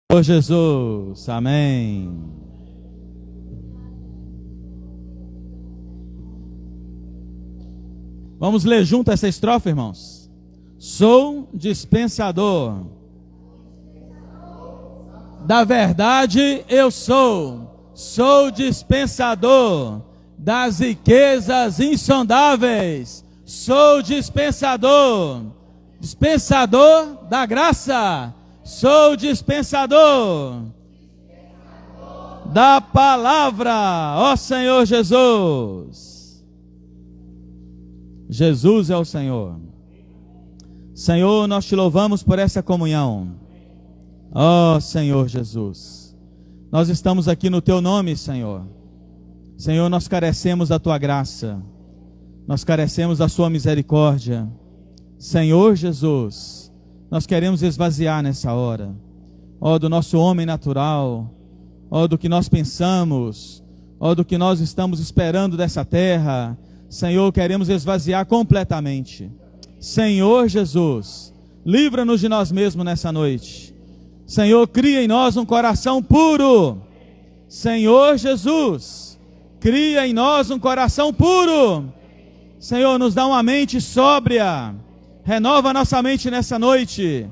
Senhor Jesus, amém. Vamos ler junto essa estrofe, irmãos. Sou dispensador da verdade, eu sou dispensador das riquezas insondáveis, sou dispensador da graça, sou dispensador da palavra, ó Senhor Jesus. Jesus é o Senhor. Senhor, nós te louvamos por essa comunhão. Ó Senhor Jesus, nós estamos aqui no teu nome, Senhor. Senhor, nós carecemos da tua graça, nós carecemos da sua misericórdia. Senhor Jesus, nós queremos esvaziar nessa hora, ó, do nosso homem natural, ó, do que nós pensamos, ó, do que nós estamos esperando dessa terra. Senhor, queremos esvaziar completamente. Senhor Jesus, livra-nos de nós mesmos nessa noite. Senhor, cria em nós um coração puro. Senhor Jesus, cria em nós um coração puro. Senhor, nos dá uma mente sóbria. Renova nossa mente nessa noite,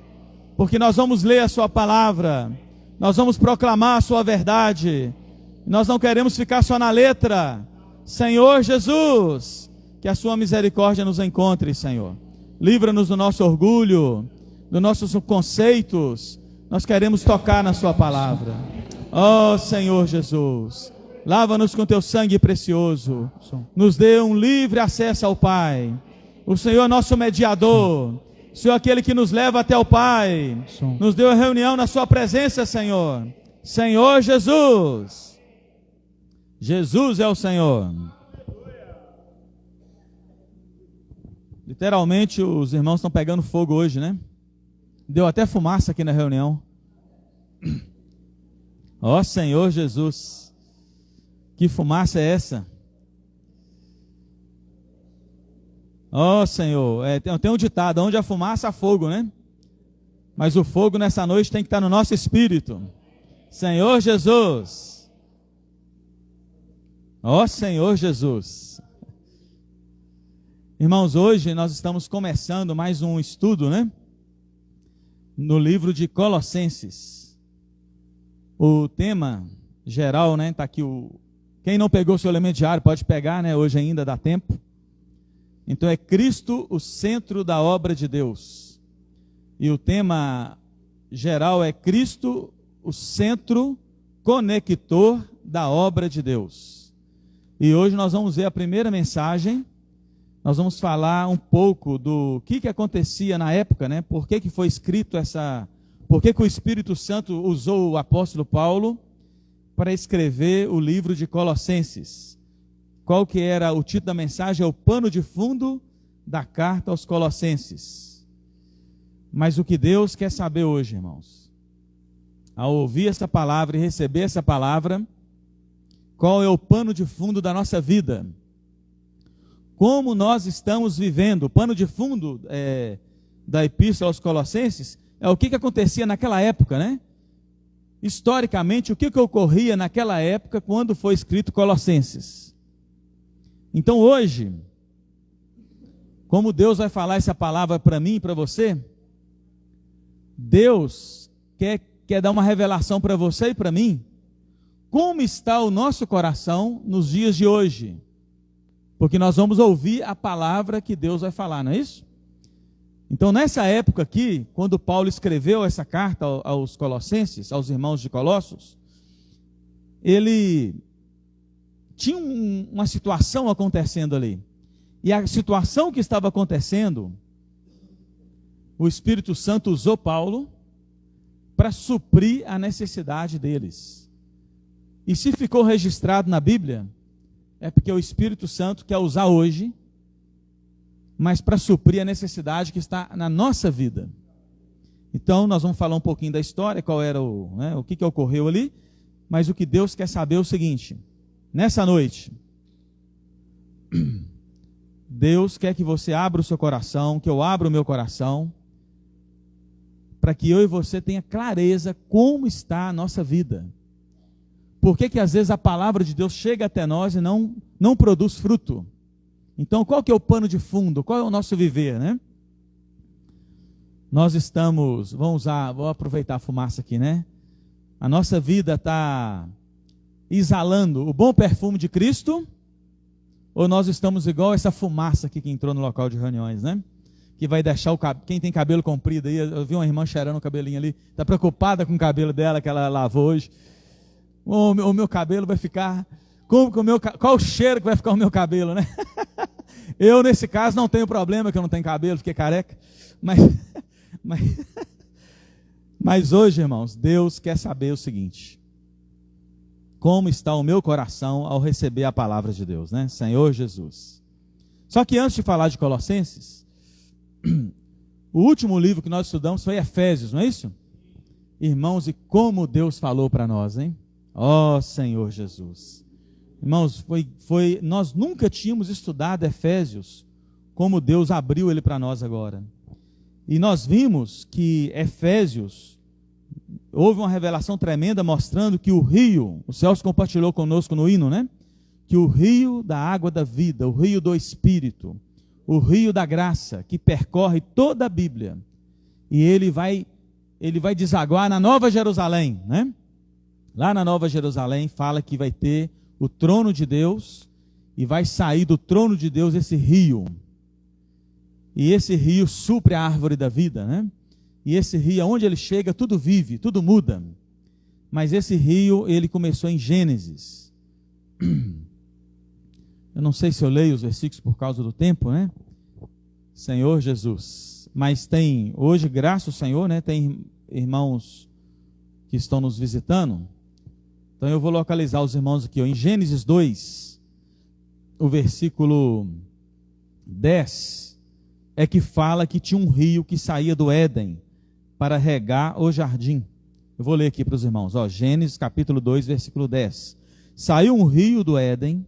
porque nós vamos ler a sua palavra, nós vamos proclamar a sua verdade. Nós não queremos ficar só na letra. Senhor Jesus, que a sua misericórdia nos encontre, Senhor. Livra-nos do nosso orgulho, dos nossos conceitos. Nós queremos tocar na sua palavra. Ó Senhor Jesus, lava-nos com teu sangue precioso. Nos dê um livre acesso ao Pai. O Senhor é nosso mediador. O Senhor é aquele que nos leva até o Pai. Nos deu a reunião na sua presença, Senhor. Senhor Jesus. Jesus é o Senhor. Literalmente os irmãos estão pegando fogo hoje, né? Deu até fumaça aqui na reunião. Ó Senhor Jesus, que fumaça é essa? Ó Senhor, tem um ditado, onde há fumaça há fogo, né? Mas o fogo nessa noite tem que estar no nosso espírito. Senhor Jesus. Ó Senhor Jesus. Irmãos, hoje nós estamos começando mais um estudo, né? No livro de Colossenses. O tema geral, né? Está aqui quem não pegou o seu elemento diário pode pegar, né? Hoje ainda dá tempo. Então é Cristo o centro da obra de Deus. E o tema geral é Cristo o centro conector da obra de Deus. E hoje nós vamos ver a primeira mensagem. Nós vamos falar um pouco do que acontecia na época, né? Por que foi escrito por que o Espírito Santo usou o apóstolo Paulo para escrever o livro de Colossenses. Qual que era o título da mensagem? É o pano de fundo da carta aos Colossenses. Mas o que Deus quer saber hoje, irmãos, ao ouvir essa palavra e receber essa palavra, qual é o pano de fundo da nossa vida? Como nós estamos vivendo? O pano de fundo da epístola aos Colossenses é o que acontecia naquela época, né? Historicamente, o que ocorria naquela época quando foi escrito Colossenses. Então hoje, como Deus vai falar essa palavra para mim e para você, Deus quer dar uma revelação para você e para mim, como está o nosso coração nos dias de hoje. Porque nós vamos ouvir a palavra que Deus vai falar, não é isso? Então nessa época aqui, quando Paulo escreveu essa carta aos Colossenses, aos irmãos de Colossos, ele tinha uma situação acontecendo ali. E a situação que estava acontecendo, o Espírito Santo usou Paulo para suprir a necessidade deles. E se ficou registrado na Bíblia, é porque o Espírito Santo quer usar hoje, mas para suprir a necessidade que está na nossa vida. Então nós vamos falar um pouquinho da história, qual era o que ocorreu ali, mas o que Deus quer saber é o seguinte: nessa noite, Deus quer que você abra o seu coração, que eu abra o meu coração, para que eu e você tenha clareza como está a nossa vida. Por que às vezes a palavra de Deus chega até nós e não produz fruto? Então, qual que é o pano de fundo? Qual é o nosso viver, né? Nós estamos, vou aproveitar a fumaça aqui, né? A nossa vida está exalando o bom perfume de Cristo, ou nós estamos igual essa fumaça aqui que entrou no local de reuniões, né? Que vai deixar quem tem cabelo comprido aí, eu vi uma irmã cheirando o cabelinho ali, está preocupada com o cabelo dela que ela lavou hoje. O meu cabelo vai ficar, qual o cheiro que vai ficar o meu cabelo, né? Eu, nesse caso, não tenho problema que eu não tenho cabelo, fiquei careca, mas hoje, irmãos, Deus quer saber o seguinte: como está o meu coração ao receber a palavra de Deus, né? Senhor Jesus. Só que antes de falar de Colossenses, o último livro que nós estudamos foi Efésios, não é isso? Irmãos, e como Deus falou para nós, hein? Ó Senhor Jesus. Irmãos, nós nunca tínhamos estudado Efésios como Deus abriu ele para nós agora. E nós vimos que Efésios, houve uma revelação tremenda mostrando que o rio, o Celso compartilhou conosco no hino, né? Que o rio da água da vida, o rio do Espírito, o rio da graça, que percorre toda a Bíblia, e ele vai desaguar na Nova Jerusalém, né? Lá na Nova Jerusalém fala que vai ter o trono de Deus, e vai sair do trono de Deus esse rio, e esse rio supre a árvore da vida, né? E esse rio, aonde ele chega, tudo vive, tudo muda. Mas esse rio, ele começou em Gênesis. Eu não sei se eu leio os versículos por causa do tempo, né? Senhor Jesus. Mas tem, hoje, graças ao Senhor, né? Tem irmãos que estão nos visitando. Então eu vou localizar os irmãos aqui, ó. Em Gênesis 2, o versículo 10, é que fala que tinha um rio que saía do Éden para regar o jardim. Eu vou ler aqui para os irmãos, ó, Gênesis capítulo 2, versículo 10. Saiu um rio do Éden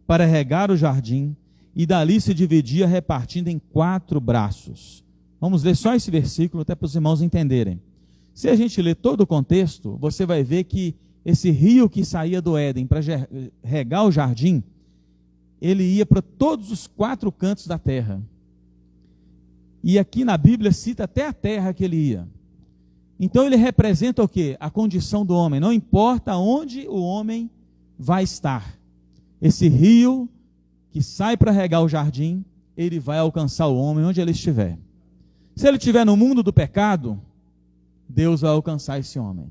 para regar o jardim, e dali se dividia, repartindo em 4 braços. Vamos ler só esse versículo, até para os irmãos entenderem. Se a gente ler todo o contexto, você vai ver que esse rio que saía do Éden para regar o jardim, ele ia para todos os 4 cantos da terra. E aqui na Bíblia cita até a terra que ele ia. Então ele representa o quê? A condição do homem. Não importa onde o homem vai estar. Esse rio que sai para regar o jardim, ele vai alcançar o homem onde ele estiver. Se ele estiver no mundo do pecado, Deus vai alcançar esse homem.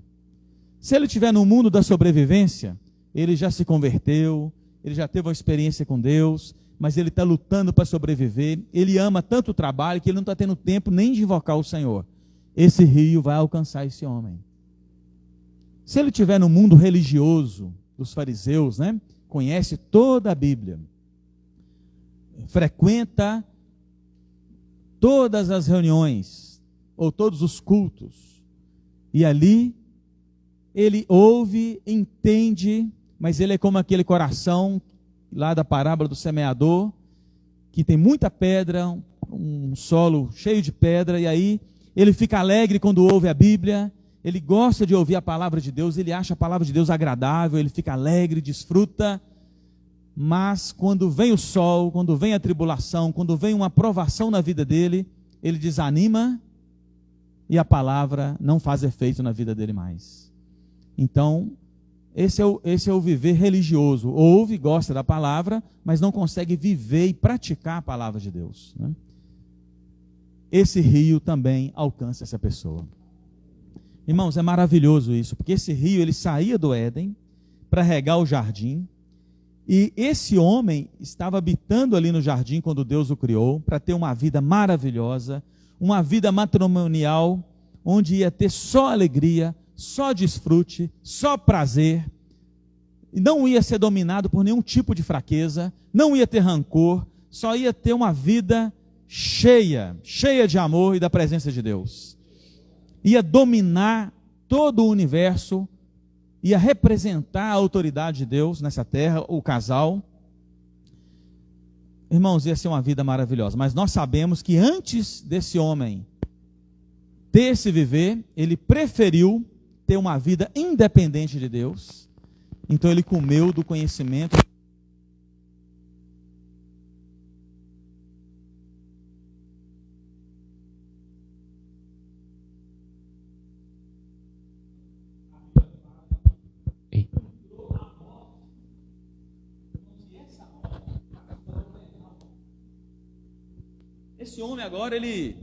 Se ele estiver no mundo da sobrevivência, ele já se converteu, ele já teve uma experiência com Deus, mas ele está lutando para sobreviver, ele ama tanto o trabalho que ele não está tendo tempo nem de invocar o Senhor. Esse rio vai alcançar esse homem. Se ele estiver no mundo religioso dos fariseus, né? Conhece toda a Bíblia, frequenta todas as reuniões, ou todos os cultos, e ali ele ouve, entende, mas ele é como aquele coração lá da parábola do semeador, que tem muita pedra, um solo cheio de pedra, e aí ele fica alegre quando ouve a Bíblia, ele gosta de ouvir a palavra de Deus, ele acha a palavra de Deus agradável, ele fica alegre, desfruta, mas quando vem o sol, quando vem a tribulação, quando vem uma provação na vida dele, ele desanima e a palavra não faz efeito na vida dele mais. Então, esse é o viver religioso. Ouve, gosta da palavra, mas não consegue viver e praticar a palavra de Deus, né? Esse rio também alcança essa pessoa. Irmãos, é maravilhoso isso, porque esse rio, ele saía do Éden para regar o jardim, e esse homem estava habitando ali no jardim quando Deus o criou, para ter uma vida maravilhosa, uma vida matrimonial, onde ia ter só alegria, só desfrute, só prazer, e não ia ser dominado por nenhum tipo de fraqueza, não ia ter rancor, só ia ter uma vida cheia de amor e da presença de Deus. Ia dominar todo o universo, ia representar a autoridade de Deus nessa terra, o casal. Irmãos, ia ser uma vida maravilhosa, mas nós sabemos que antes desse homem desse viver, ele preferiu ter uma vida independente de Deus. Então ele comeu do conhecimento. Esse homem agora, ele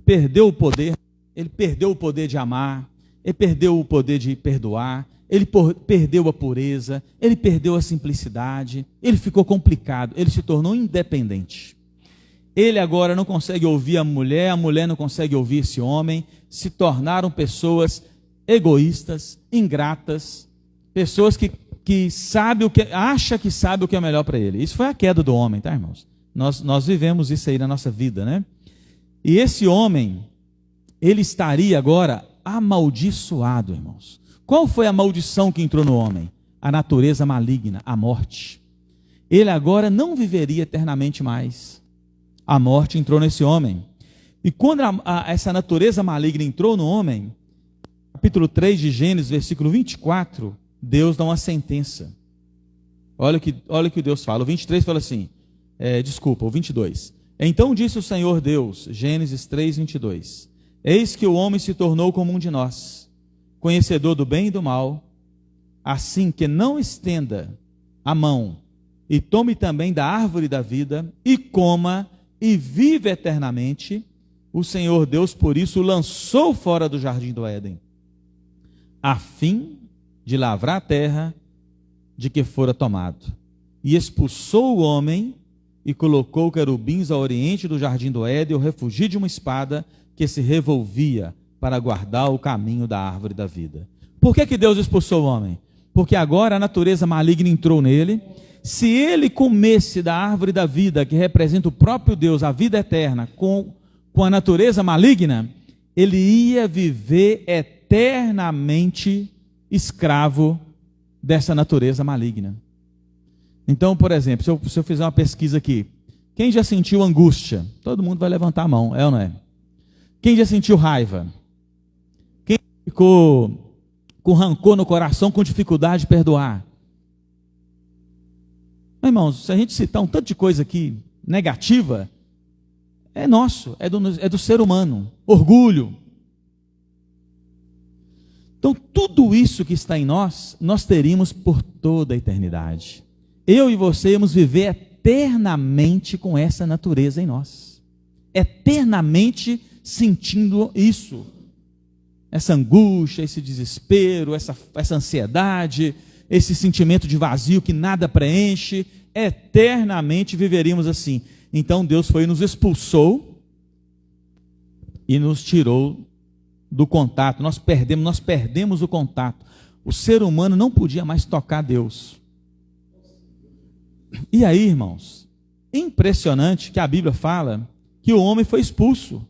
perdeu o poder, ele perdeu o poder de amar, ele perdeu o poder de perdoar, ele perdeu a pureza, ele perdeu a simplicidade, ele ficou complicado, ele se tornou independente. Ele agora não consegue ouvir a mulher não consegue ouvir esse homem, se tornaram pessoas egoístas, ingratas, pessoas que sabe acha que sabe o que é melhor para ele. Isso foi a queda do homem, tá, irmãos? Nós vivemos isso aí na nossa vida, né? E esse homem, ele estaria agora amaldiçoado, irmãos. Qual foi a maldição que entrou no homem? A natureza maligna, a morte. Ele agora não viveria eternamente mais. A morte entrou nesse homem. E quando essa natureza maligna entrou no homem, capítulo 3 de Gênesis, versículo 24, Deus dá uma sentença. Olha o que Deus fala. O 23 fala assim, o 22. Então disse o Senhor Deus, Gênesis 3, 22, eis que o homem se tornou como um de nós, conhecedor do bem e do mal, assim que não estenda a mão e tome também da árvore da vida e coma e vive eternamente. O Senhor Deus por isso o lançou fora do jardim do Éden, a fim de lavrar a terra de que fora tomado, e expulsou o homem e colocou querubins ao oriente do jardim do Éden, o refugio de uma espada que se revolvia para guardar o caminho da árvore da vida. Por que Deus expulsou o homem? Porque agora a natureza maligna entrou nele. Se ele comesse da árvore da vida, que representa o próprio Deus, a vida eterna, com a natureza maligna, ele ia viver eternamente escravo dessa natureza maligna. Então, por exemplo, se eu fizer uma pesquisa aqui, quem já sentiu angústia? Todo mundo vai levantar a mão, é ou não é? Quem já sentiu raiva? Quem ficou com rancor no coração, com dificuldade de perdoar? Irmãos, se a gente citar um tanto de coisa aqui negativa, é nosso, é do ser humano. Orgulho. Então, tudo isso que está em nós, nós teríamos por toda a eternidade. Eu e você íamos viver eternamente com essa natureza em nós. Eternamente sentindo isso. Essa angústia, esse desespero, essa ansiedade, esse sentimento de vazio que nada preenche. Eternamente viveríamos assim. Então Deus foi e nos expulsou e nos tirou do contato. Nós perdemos o contato. O ser humano não podia mais tocar Deus. E aí, irmãos, impressionante que a Bíblia fala que o homem foi expulso,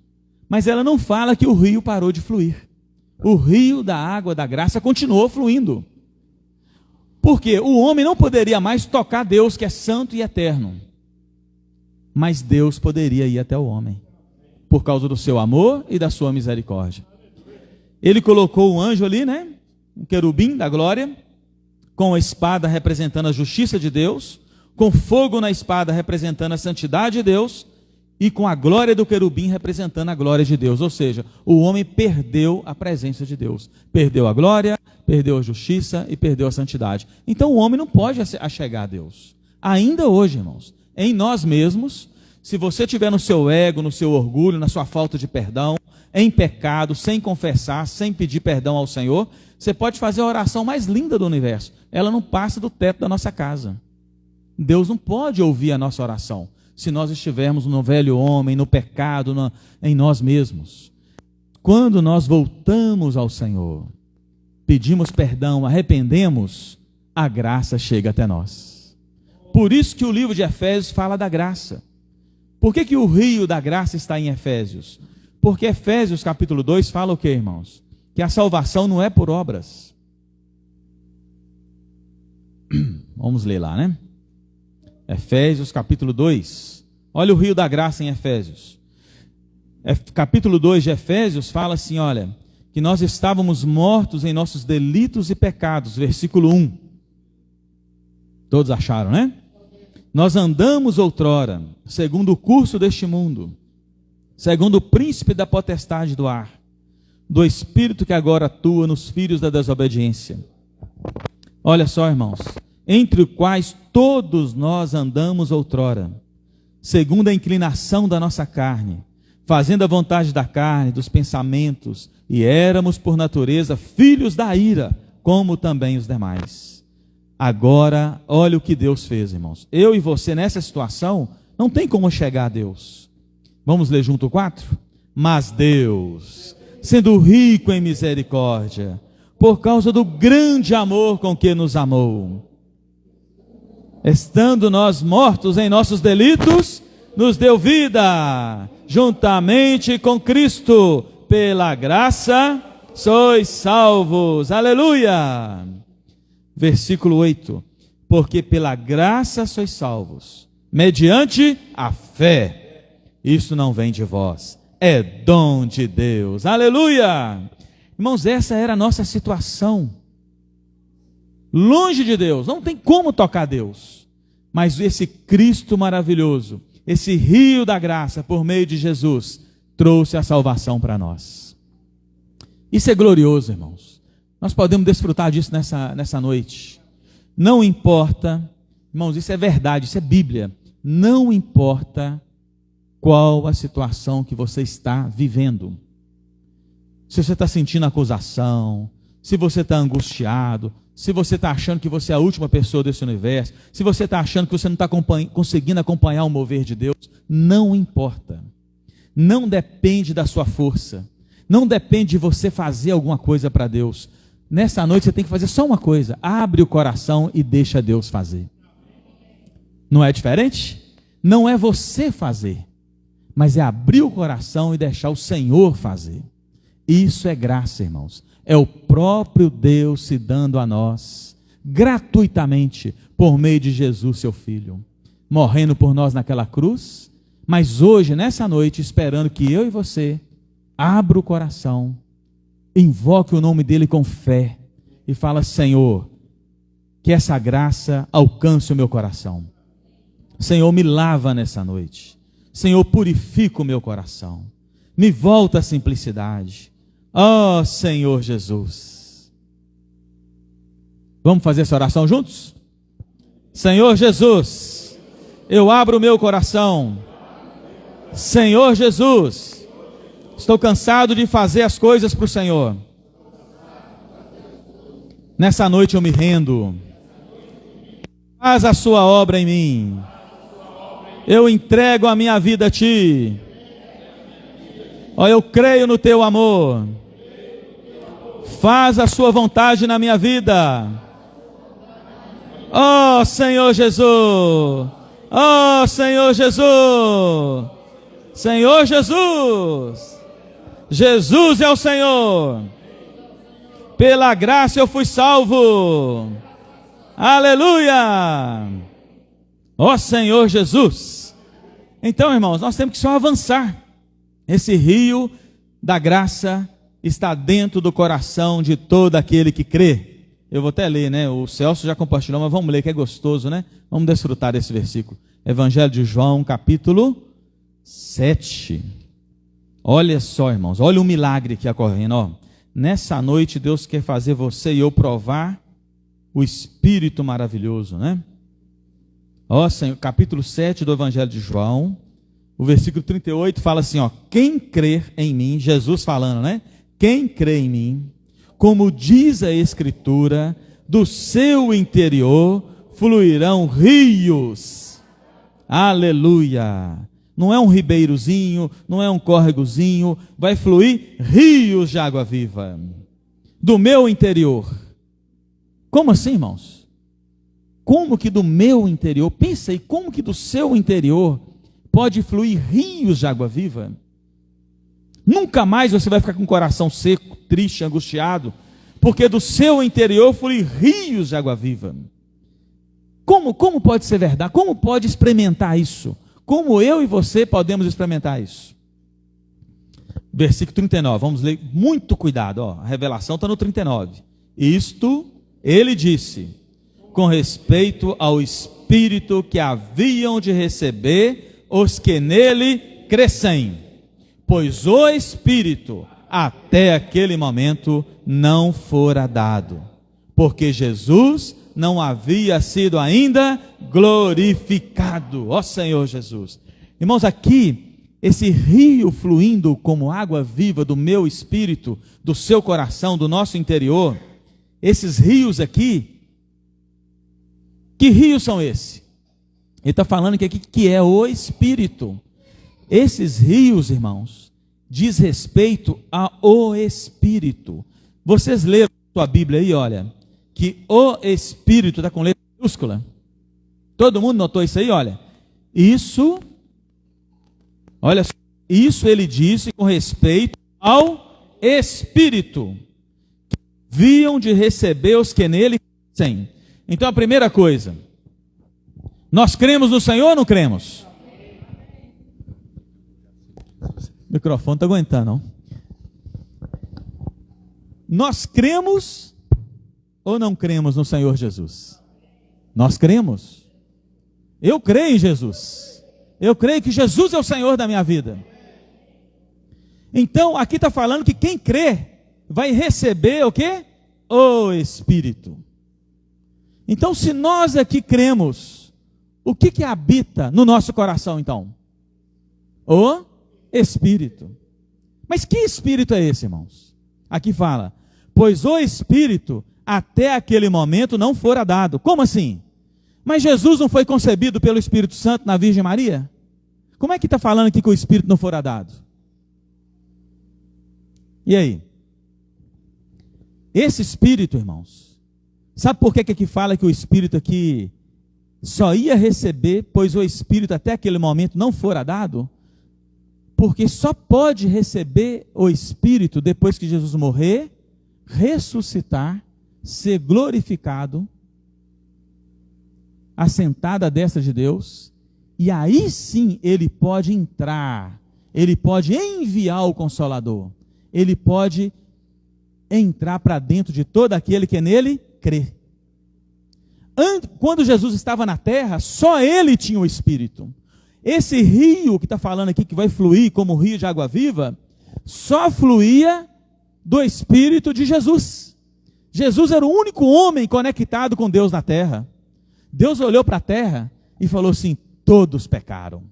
mas ela não fala que o rio parou de fluir. O rio da água da graça continuou fluindo. Porque o homem não poderia mais tocar Deus, que é santo e eterno. Mas Deus poderia ir até o homem, por causa do seu amor e da sua misericórdia. Ele colocou um anjo ali, né? Um querubim da glória, com a espada representando a justiça de Deus, com fogo na espada representando a santidade de Deus, e com a glória do querubim representando a glória de Deus. Ou seja, o homem perdeu a presença de Deus. Perdeu a glória, perdeu a justiça e perdeu a santidade. Então o homem não pode achegar a Deus. Ainda hoje, irmãos, em nós mesmos, se você tiver no seu ego, no seu orgulho, na sua falta de perdão, em pecado, sem confessar, sem pedir perdão ao Senhor, você pode fazer a oração mais linda do universo. Ela não passa do teto da nossa casa. Deus não pode ouvir a nossa oração se nós estivermos no velho homem, no pecado, em nós mesmos. Quando nós voltamos ao Senhor, pedimos perdão, arrependemos, a graça chega até nós. Por isso que o livro de Efésios fala da graça. Por que o rio da graça está em Efésios? Porque Efésios capítulo 2 fala o que, irmãos? Que a salvação não é por obras. Vamos ler lá, né? Efésios capítulo 2. Olha o rio da graça em Efésios. capítulo 2 de Efésios fala assim, olha, que nós estávamos mortos em nossos delitos e pecados, versículo 1. Todos acharam, né? Nós andamos outrora, segundo o curso deste mundo, segundo o príncipe da potestade do ar, do espírito que agora atua nos filhos da desobediência. Olha só, irmãos, entre os quais todos nós andamos outrora, segundo a inclinação da nossa carne, fazendo a vontade da carne, dos pensamentos, e éramos por natureza filhos da ira, como também os demais. Agora, olha o que Deus fez, irmãos. Eu e você nessa situação, não tem como chegar a Deus. Vamos ler junto o 4? Mas Deus, sendo rico em misericórdia, por causa do grande amor com que nos amou, estando nós mortos em nossos delitos, nos deu vida, juntamente com Cristo, pela graça sois salvos. Aleluia! Versículo 8. Porque pela graça sois salvos, mediante a fé. Isso não vem de vós, é dom de Deus. Aleluia! Irmãos, essa era a nossa situação. Longe de Deus, não tem como tocar Deus. Mas esse Cristo maravilhoso, esse rio da graça por meio de Jesus, trouxe a salvação para nós. Isso é glorioso, irmãos. Nós podemos desfrutar disso nessa noite. Não importa, irmãos, isso é verdade, isso é Bíblia. Não importa qual a situação que você está vivendo. Se você está sentindo acusação, se você está angustiado, se você está achando que você é a última pessoa desse universo, se você está achando que você não está conseguindo acompanhar o mover de Deus, não importa. Não depende da sua força. Não depende de você fazer alguma coisa para Deus. Nessa noite você tem que fazer só uma coisa. Abre o coração e deixa Deus fazer. Não é diferente? Não é você fazer, mas é abrir o coração e deixar o Senhor fazer. Isso é graça, irmãos. É o próprio Deus se dando a nós, gratuitamente, por meio de Jesus, seu Filho, morrendo por nós naquela cruz, mas hoje, nessa noite, esperando que eu e você abra o coração, invoque o nome dele com fé e fala: Senhor, que essa graça alcance o meu coração. Senhor, me lava nessa noite. Senhor, purifica o meu coração. Me volta à simplicidade. Ó Senhor Jesus. Vamos fazer essa oração juntos? Senhor Jesus, eu abro o meu coração. Senhor Jesus, estou cansado de fazer as coisas para o Senhor. Nessa noite eu me rendo. Faz a sua obra em mim. Eu entrego a minha vida a Ti. Ó, eu creio no Teu amor. Faz a sua vontade na minha vida. Ó Senhor Jesus. Ó Senhor Jesus. Senhor Jesus. Jesus é o Senhor. Pela graça eu fui salvo. Aleluia. Ó Senhor Jesus. Então, irmãos, nós temos que só avançar. Esse rio da graça está dentro do coração de todo aquele que crê. Eu vou até ler, né? O Celso já compartilhou, mas vamos ler, que é gostoso, né? Vamos desfrutar desse versículo. Evangelho de João, capítulo 7. Olha só, irmãos, olha o milagre que ocorrendo, ó. Nessa noite Deus quer fazer você e eu provar o Espírito maravilhoso, né? Ó, Senhor, capítulo 7 do Evangelho de João, o versículo 38 fala assim, ó: quem crer em mim, Jesus falando, né? Quem crê em mim, como diz a Escritura, do seu interior fluirão rios. Aleluia! Não é um ribeirozinho, não é um córregozinho, vai fluir rios de água viva. Do meu interior. Como assim, irmãos? Como que do meu interior? Pensa aí, como que do seu interior pode fluir rios de água viva? Nunca mais você vai ficar com o coração seco, triste, angustiado, porque do seu interior flui rios de água viva. Como pode ser verdade? Como pode experimentar isso? Como eu e você podemos experimentar isso? Versículo 39, vamos ler, muito cuidado, ó, a revelação está no 39. Isto ele disse, com respeito ao Espírito que haviam de receber os que nele crescem, pois o Espírito até aquele momento não fora dado, porque Jesus não havia sido ainda glorificado. Ó Senhor Jesus. Irmãos, aqui, esse rio fluindo como água viva do meu espírito, do seu coração, do nosso interior, esses rios aqui, que rios são esses? Ele está falando aqui que é o Espírito. Esses rios, irmãos, diz respeito ao Espírito. Vocês leram a sua Bíblia aí, olha, que o Espírito está com letra minúscula. Todo mundo notou isso aí, olha. Isso, olha só, isso ele disse com respeito ao Espírito. Que haviam de receber os que nele crescem. Então a primeira coisa, nós cremos no Senhor ou não cremos? O microfone não está aguentando, não. Nós cremos ou não cremos no Senhor Jesus? Nós cremos. Eu creio em Jesus. Eu creio que Jesus é o Senhor da minha vida. Então, aqui está falando que quem crê vai receber o quê? O Espírito. Então, se nós aqui cremos, o que habita no nosso coração, então? O Espírito. Mas que Espírito é esse, irmãos? Aqui fala, pois o Espírito até aquele momento não fora dado. Como assim? Mas Jesus não foi concebido pelo Espírito Santo na Virgem Maria? Como é que está falando aqui que o Espírito não fora dado? E aí? Esse Espírito, irmãos, sabe por que aqui fala que o Espírito aqui só ia receber, pois o Espírito até aquele momento não fora dado? Porque só pode receber o Espírito depois que Jesus morrer, ressuscitar, ser glorificado, assentado à destra de Deus, e aí sim ele pode entrar, ele pode enviar o Consolador, ele pode entrar para dentro de todo aquele que nele crê. Quando Jesus estava na terra, só ele tinha o Espírito. Esse rio que está falando aqui, que vai fluir como um rio de água viva, só fluía do Espírito de Jesus. Jesus era o único homem conectado com Deus na terra. Deus olhou para a terra e falou assim, todos pecaram.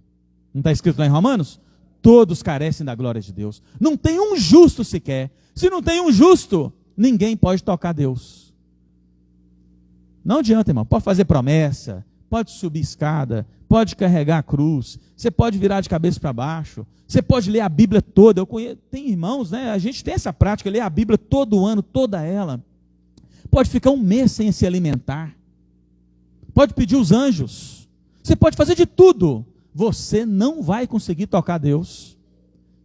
Não está escrito lá em Romanos? Todos carecem da glória de Deus. Não tem um justo sequer. Se não tem um justo, ninguém pode tocar Deus. Não adianta, irmão. Pode fazer promessa, pode subir escada, pode carregar a cruz, você pode virar de cabeça para baixo, você pode ler a Bíblia toda. Eu conheço, tem irmãos, né? A gente tem essa prática, ler a Bíblia todo ano, toda ela. Pode ficar um mês sem se alimentar. Pode pedir os anjos. Você pode fazer de tudo. Você não vai conseguir tocar Deus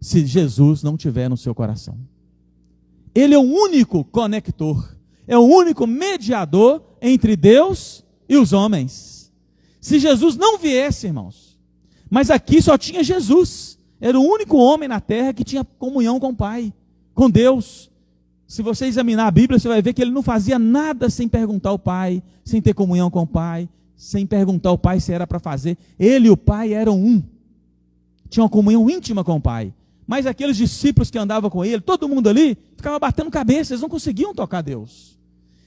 se Jesus não tiver no seu coração. Ele é o único conector, é o único mediador entre Deus e os homens. Se Jesus não viesse, irmãos, mas aqui só tinha Jesus, era o único homem na terra que tinha comunhão com o Pai, com Deus. Se você examinar a Bíblia, você vai ver que ele não fazia nada sem perguntar ao Pai, sem ter comunhão com o Pai, sem perguntar ao Pai se era para fazer. Ele e o Pai eram um, tinham uma comunhão íntima com o Pai. Mas aqueles discípulos que andavam com ele, todo mundo ali, ficava batendo cabeça, eles não conseguiam tocar Deus.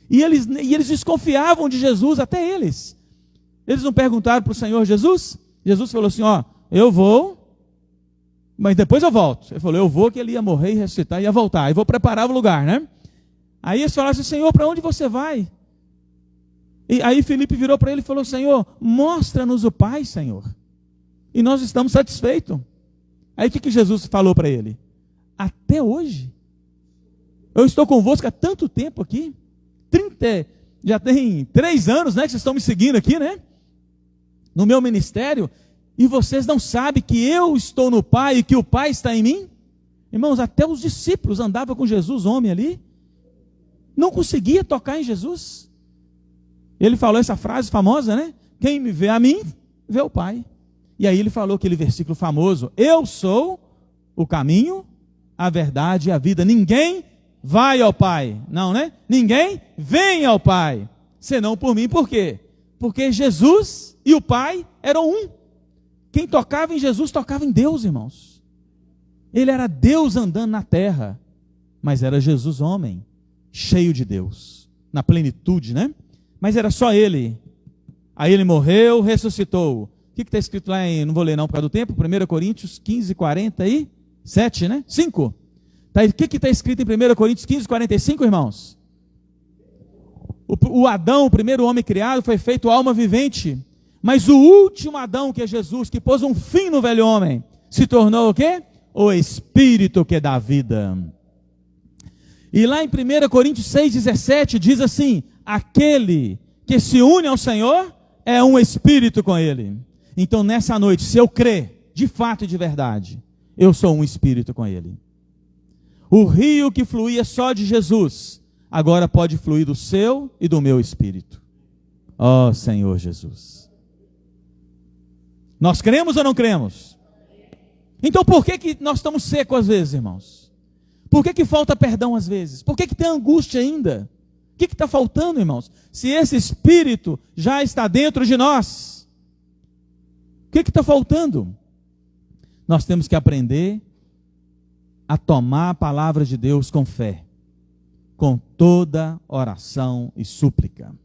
E eles desconfiavam de Jesus, até eles. Eles não perguntaram para o Senhor Jesus? Jesus falou assim, ó, eu vou, mas depois eu volto. Ele falou, eu vou, que ele ia morrer e ressuscitar e ia voltar. E vou preparar o lugar, né? Aí eles falaram assim, Senhor, para onde você vai? E aí Filipe virou para ele e falou, Senhor, mostra-nos o Pai, Senhor. E nós estamos satisfeitos. Aí o que Jesus falou para ele? Até hoje. Eu estou convosco há tanto tempo aqui. Já tem 3 anos, né, que vocês estão me seguindo aqui, né? No meu ministério. E vocês não sabem que eu estou no Pai e que o Pai está em mim? Irmãos, até os discípulos andavam com Jesus, homem ali. Não conseguia tocar em Jesus. Ele falou essa frase famosa, né? Quem me vê a mim, vê o Pai. E aí ele falou aquele versículo famoso, eu sou o caminho, a verdade e a vida. Ninguém vai ao Pai. Não, né? Ninguém vem ao Pai, senão por mim. Por quê? Porque Jesus e o Pai eram um. Quem tocava em Jesus, tocava em Deus, irmãos. Ele era Deus andando na terra, mas era Jesus homem, cheio de Deus, na plenitude, né? Mas era só Ele. Aí Ele morreu, ressuscitou. O que está escrito lá em, não vou ler não por causa do tempo, 1 Coríntios 15, 47, né? 5. O que está escrito em 1 Coríntios 15, 45, irmãos? O Adão, o primeiro homem criado, foi feito alma vivente. Mas o último Adão, que é Jesus, que pôs um fim no velho homem, se tornou o quê? O Espírito que dá vida. E lá em 1 Coríntios 6, 17, diz assim: aquele que se une ao Senhor é um Espírito com Ele. Então nessa noite, se eu crer, de fato e de verdade, eu sou um Espírito com Ele. O rio que fluía só de Jesus, agora pode fluir do seu e do meu Espírito. Ó Senhor Jesus. Nós cremos ou não cremos? Então por que nós estamos secos às vezes, irmãos? Por que falta perdão às vezes? Por que tem angústia ainda? O que está faltando, irmãos? Se esse Espírito já está dentro de nós, o que está faltando? Nós temos que aprender a tomar a palavra de Deus com fé, com toda oração e súplica.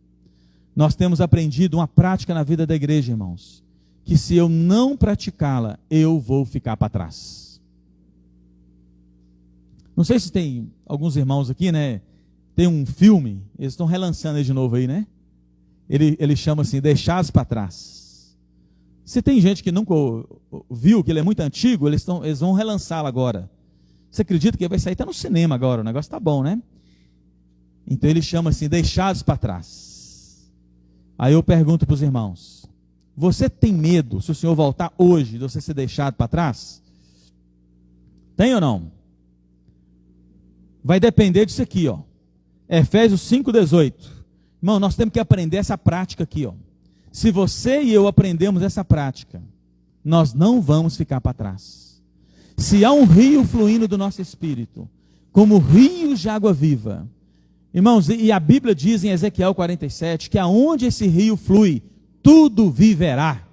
Nós temos aprendido uma prática na vida da igreja, irmãos, que se eu não praticá-la, eu vou ficar para trás. Não sei se tem alguns irmãos aqui, né? Tem um filme, eles estão relançando ele de novo aí, né? Ele chama assim, Deixados para Trás. Se tem gente que nunca viu, que ele é muito antigo, eles vão relançá-lo agora. Você acredita que vai sair até no cinema agora? O negócio está bom, né? Então ele chama assim, Deixados para Trás. Aí eu pergunto para os irmãos, você tem medo, se o Senhor voltar hoje, de você ser deixado para trás? Tem ou não? Vai depender disso aqui, ó. Efésios 5:18. Irmão, nós temos que aprender essa prática aqui, ó. Se você e eu aprendemos essa prática, nós não vamos ficar para trás. Se há um rio fluindo do nosso espírito, como rios de água viva, irmãos, e a Bíblia diz em Ezequiel 47, que aonde esse rio flui, tudo viverá.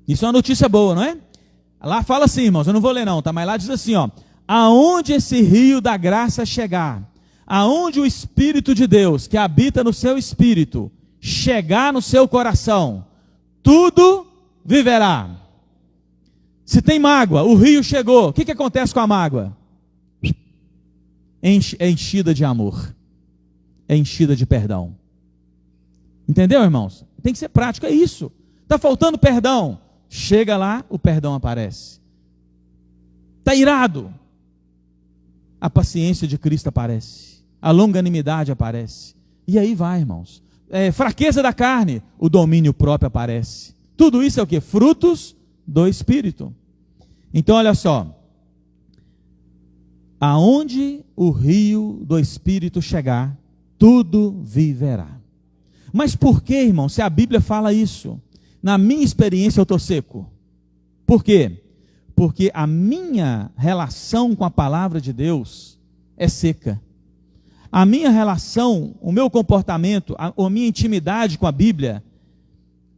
Isso é uma notícia boa, não é? Lá fala assim, irmãos, eu não vou ler não, tá? Mas lá diz assim, ó, aonde esse rio da graça chegar, aonde o Espírito de Deus, que habita no seu espírito, chegar no seu coração, tudo viverá. Se tem mágoa, o rio chegou, o que acontece com a mágoa? É enchida de amor, é enchida de perdão. Entendeu, irmãos? Tem que ser prático, é isso. Está faltando perdão, chega lá, o perdão aparece. Está irado, a paciência de Cristo aparece, a longanimidade aparece, e aí vai, irmãos. Fraqueza da carne, o domínio próprio aparece. Tudo isso é o que? Frutos do Espírito. Então olha só, aonde o rio do Espírito chegar, tudo viverá. Mas por que, irmão, se a Bíblia fala isso? Na minha experiência eu estou seco. Por quê? Porque a minha relação com a palavra de Deus é seca. A minha relação, o meu comportamento, a minha intimidade com a Bíblia,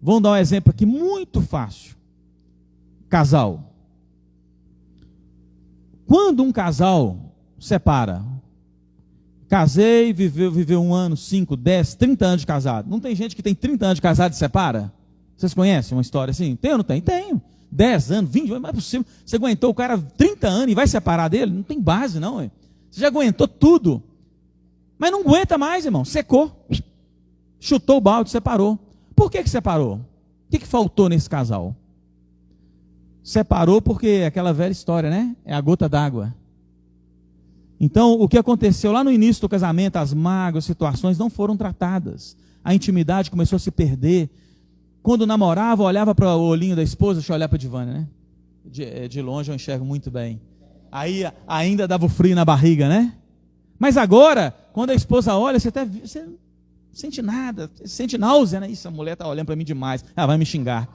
vamos dar um exemplo aqui muito fácil. Casal. Quando um casal separa, casei, viveu 1 ano, 5, 10, 30 anos de casado. Não tem gente que tem 30 anos de casado e separa? Vocês conhecem uma história assim? Tem ou não tem? Tenho. 10 anos, 20, não é possível. Você aguentou o cara 30 anos e vai separar dele? Não tem base não. Você já aguentou tudo. Mas não aguenta mais, irmão. Secou. Chutou o balde, separou. Por que separou? O que faltou nesse casal? Separou porque aquela velha história, né? É a gota d'água. Então, o que aconteceu lá no início do casamento, as mágoas, situações não foram tratadas. A intimidade começou a se perder. Quando namorava, olhava para o olhinho da esposa, deixa eu olhar para a Divânia, né? De longe eu enxergo muito bem. Aí ainda dava o frio na barriga, né? Mas agora, quando a esposa olha, você não sente nada, você sente náusea, né? Isso, a mulher está olhando para mim demais. Vai me xingar.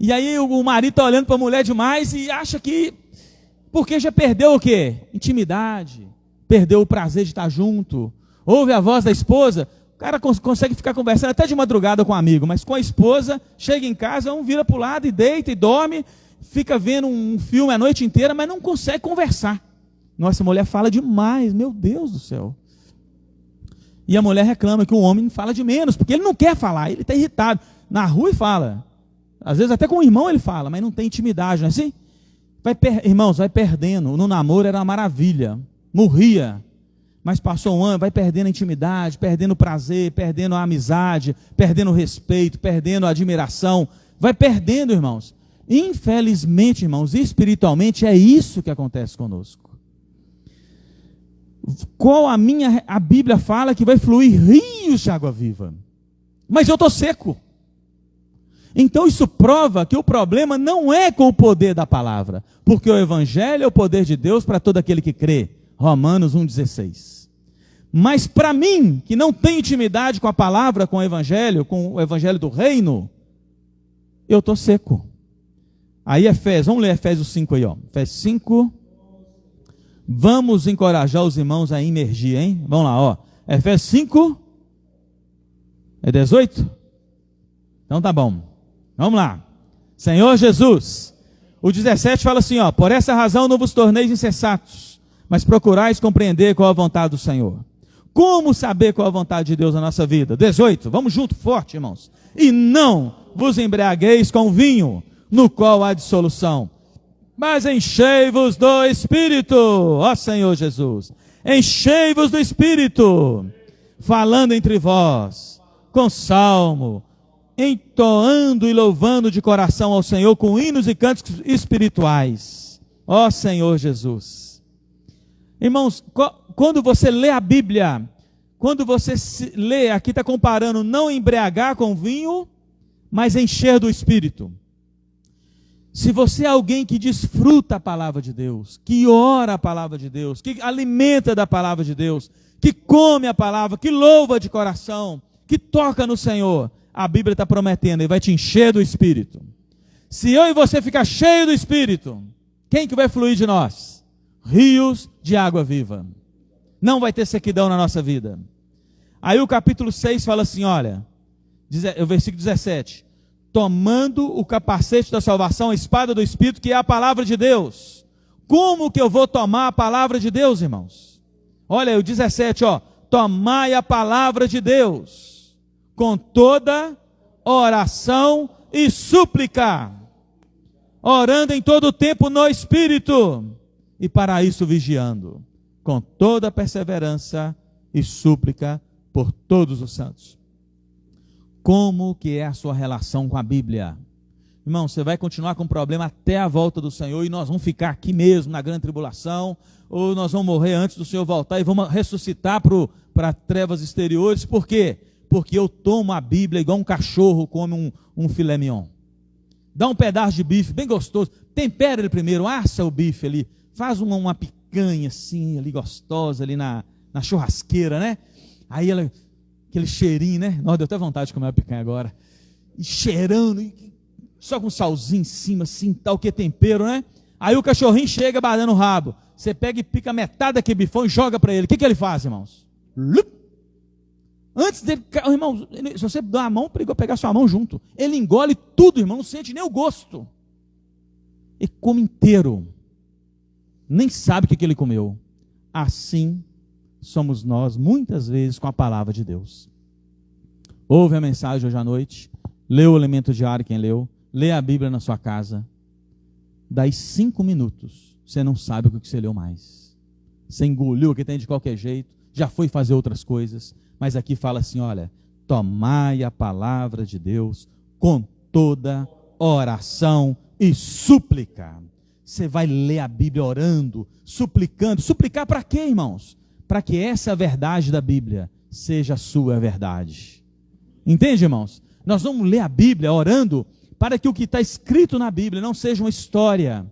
E aí o marido está olhando para a mulher demais e acha que, porque já perdeu o quê? Intimidade, perdeu o prazer de estar junto, ouve a voz da esposa, o cara consegue ficar conversando até de madrugada com um amigo, mas com a esposa, chega em casa, um vira para o lado e deita e dorme, fica vendo um filme a noite inteira, mas não consegue conversar. Nossa, a mulher fala demais, meu Deus do céu. E a mulher reclama que o homem fala de menos, porque ele não quer falar, ele está irritado. Na rua e fala. Às vezes até com o irmão ele fala, mas não tem intimidade, não é assim? Irmãos, vai perdendo. No namoro era uma maravilha, morria. Mas passou um ano, vai perdendo a intimidade, perdendo o prazer, perdendo a amizade, perdendo o respeito, perdendo a admiração. Vai perdendo, irmãos. Infelizmente, irmãos, espiritualmente é isso que acontece conosco. A Bíblia fala que vai fluir rios de água viva. Mas eu estou seco. Então isso prova que o problema não é com o poder da palavra, porque o Evangelho é o poder de Deus para todo aquele que crê. Romanos 1,16. Mas para mim, que não tenho intimidade com a palavra, com o Evangelho do reino, eu estou seco. Aí vamos ler Efésios 5 aí, ó. Efésios 5. Vamos encorajar os irmãos a imergir, hein? Vamos lá, ó. Efésios 5. É 18? Então tá bom. Vamos lá. Senhor Jesus. O 17 fala assim, ó. Por essa razão não vos torneis insensatos, mas procurais compreender qual a vontade do Senhor. Como saber qual a vontade de Deus na nossa vida? 18. Vamos junto, forte, irmãos. E não vos embriagueis com vinho, no qual há dissolução, mas enchei-vos do Espírito, ó Senhor Jesus, enchei-vos do Espírito, falando entre vós, com salmo, entoando e louvando de coração ao Senhor, com hinos e cânticos espirituais, ó Senhor Jesus. Irmãos, quando você lê a Bíblia, quando você lê, aqui está comparando, não embriagar com vinho, mas encher do Espírito. Se você é alguém que desfruta a palavra de Deus, que ora a palavra de Deus, que alimenta da palavra de Deus, que come a palavra, que louva de coração, que toca no Senhor, a Bíblia está prometendo, Ele vai te encher do Espírito. Se eu e você ficar cheio do Espírito, quem que vai fluir de nós? Rios de água viva. Não vai ter sequidão na nossa vida. Aí o capítulo 6 fala assim, olha, o versículo 17... tomando o capacete da salvação, a espada do Espírito, que é a palavra de Deus. Como que eu vou tomar a palavra de Deus, irmãos? Olha aí, o 17, ó. Tomai a palavra de Deus, com toda oração e súplica, orando em todo o tempo no Espírito, e para isso vigiando, com toda perseverança e súplica por todos os santos. Como que é a sua relação com a Bíblia? Irmão, você vai continuar com problema até a volta do Senhor, e nós vamos ficar aqui mesmo na grande tribulação, ou nós vamos morrer antes do Senhor voltar e vamos ressuscitar para trevas exteriores. Por quê? Porque eu tomo a Bíblia igual um cachorro come um filé mignon. Dá um pedaço de bife bem gostoso, tempera ele primeiro, assa o bife ali, faz uma picanha assim, ali gostosa, ali na churrasqueira, né? Aí ela... aquele cheirinho, né? Nossa, deu até vontade de comer uma picanha agora. E cheirando, só com salzinho em cima, assim, tal que tempero, né? Aí o cachorrinho chega badando o rabo. Você pega e pica metade daquele bifão e joga para ele. O que ele faz, irmãos? Antes dele, irmão, se você dá a mão, perigo pegar sua mão junto. Ele engole tudo, irmão, não sente nem o gosto. E come inteiro. Nem sabe o que ele comeu. Assim somos nós, muitas vezes, com a palavra de Deus. Ouve a mensagem hoje à noite, lê o elemento diário, quem leu, lê a Bíblia na sua casa, daí 5 minutos, você não sabe o que você leu mais. Você engoliu o que tem de qualquer jeito, já foi fazer outras coisas, mas aqui fala assim, olha, tomai a palavra de Deus com toda oração e súplica. Você vai ler a Bíblia orando, suplicando. Suplicar para quê, irmãos? Para que essa verdade da Bíblia seja a sua verdade. Entende, irmãos? Nós vamos ler a Bíblia orando para que o que está escrito na Bíblia não seja uma história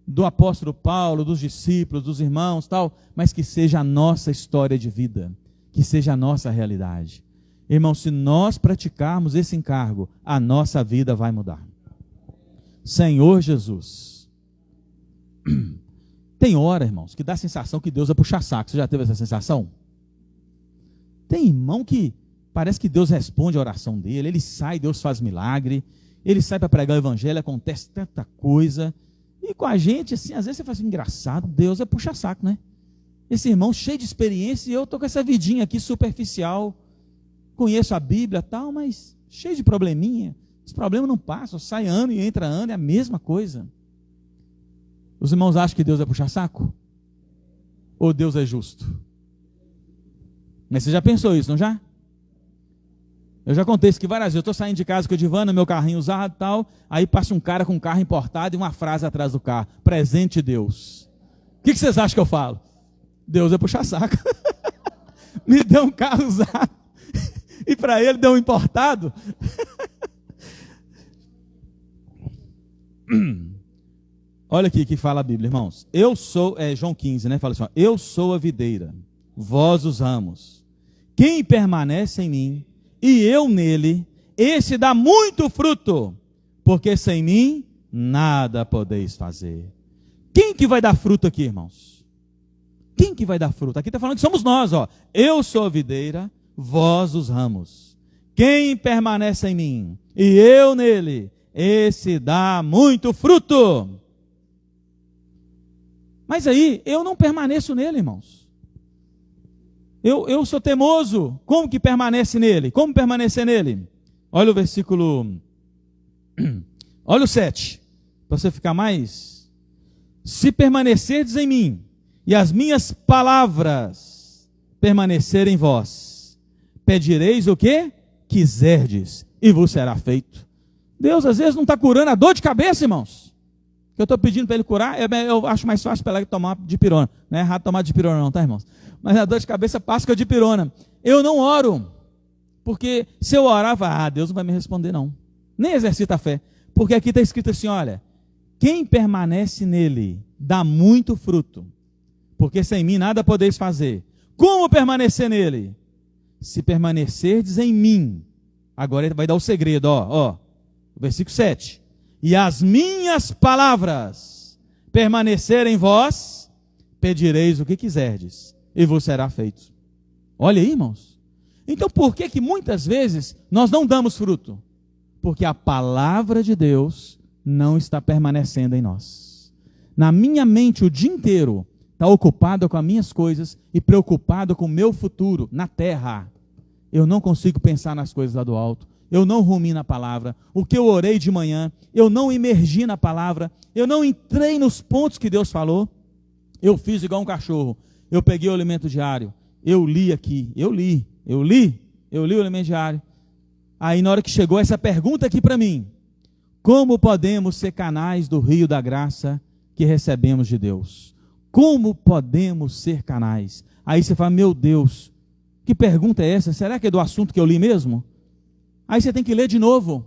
do apóstolo Paulo, dos discípulos, dos irmãos, tal, mas que seja a nossa história de vida, que seja a nossa realidade. Irmãos, se nós praticarmos esse encargo, a nossa vida vai mudar. Senhor Jesus. Tem hora, irmãos, que dá a sensação que Deus é puxa-saco. Você já teve essa sensação? Tem irmão que parece que Deus responde a oração dele, ele sai, Deus faz milagre, ele sai para pregar o evangelho, acontece tanta coisa, e com a gente, assim, às vezes você fala assim, engraçado, Deus é puxa-saco, né? Esse irmão cheio de experiência, e eu estou com essa vidinha aqui superficial, conheço a Bíblia e tal, mas cheio de probleminha, os problemas não passam, sai ano e entra ano, é a mesma coisa. Os irmãos acham que Deus é puxa-saco? Ou Deus é justo? Mas você já pensou isso, não já? Eu já contei isso aqui várias vezes. Eu estou saindo de casa com o Divana, meu carrinho usado e tal, aí passa um cara com um carro importado e uma frase atrás do carro, presente de Deus. O que vocês acham que eu falo? Deus é puxa-saco. Me deu um carro usado e para ele deu um importado. Olha aqui que fala a Bíblia, irmãos. Eu sou, João 15, né? Fala assim, ó, eu sou a videira, vós os ramos. Quem permanece em mim e eu nele, esse dá muito fruto, porque sem mim nada podeis fazer. Quem que vai dar fruto aqui, irmãos? Quem que vai dar fruto? Aqui está falando que somos nós, ó. Eu sou a videira, vós os ramos. Quem permanece em mim e eu nele, esse dá muito fruto. Mas aí, eu não permaneço nele, irmãos. Eu sou teimoso. Como que permanece nele? Como permanecer nele? Olha o versículo... Olha o 7. Para você ficar mais... Se permanecerdes em mim, e as minhas palavras permanecerem em vós, pedireis o que quiserdes, e vos será feito. Deus às vezes não está curando a dor de cabeça, irmãos. Que eu estou pedindo para ele curar, eu acho mais fácil para ele tomar dipirona. Não é errado tomar dipirona não, tá, irmãos? Mas a dor de cabeça passa com a dipirona. Eu não oro, porque se eu orar, Deus não vai me responder não. Nem exercita a fé. Porque aqui está escrito assim, olha, quem permanece nele dá muito fruto, porque sem mim nada podeis fazer. Como permanecer nele? Se permanecerdes em mim. Agora ele vai dar o segredo, ó, versículo 7. E as minhas palavras permanecerem em vós, pedireis o que quiserdes, e vos será feito. Olha aí, irmãos. Então por que muitas vezes nós não damos fruto? Porque a palavra de Deus não está permanecendo em nós. Na minha mente o dia inteiro está ocupado com as minhas coisas e preocupado com o meu futuro na terra. Eu não consigo pensar nas coisas lá do alto. Eu não rumino na palavra. O que eu orei de manhã, eu não imergi na palavra. Eu não entrei nos pontos que Deus falou. Eu fiz igual um cachorro. Eu peguei o alimento diário. Eu li aqui. Eu li o alimento diário. Aí na hora que chegou essa pergunta aqui para mim. Como podemos ser canais do rio da graça que recebemos de Deus? Como podemos ser canais? Aí você fala, meu Deus, que pergunta é essa? Será que é do assunto que eu li mesmo? Aí você tem que ler de novo,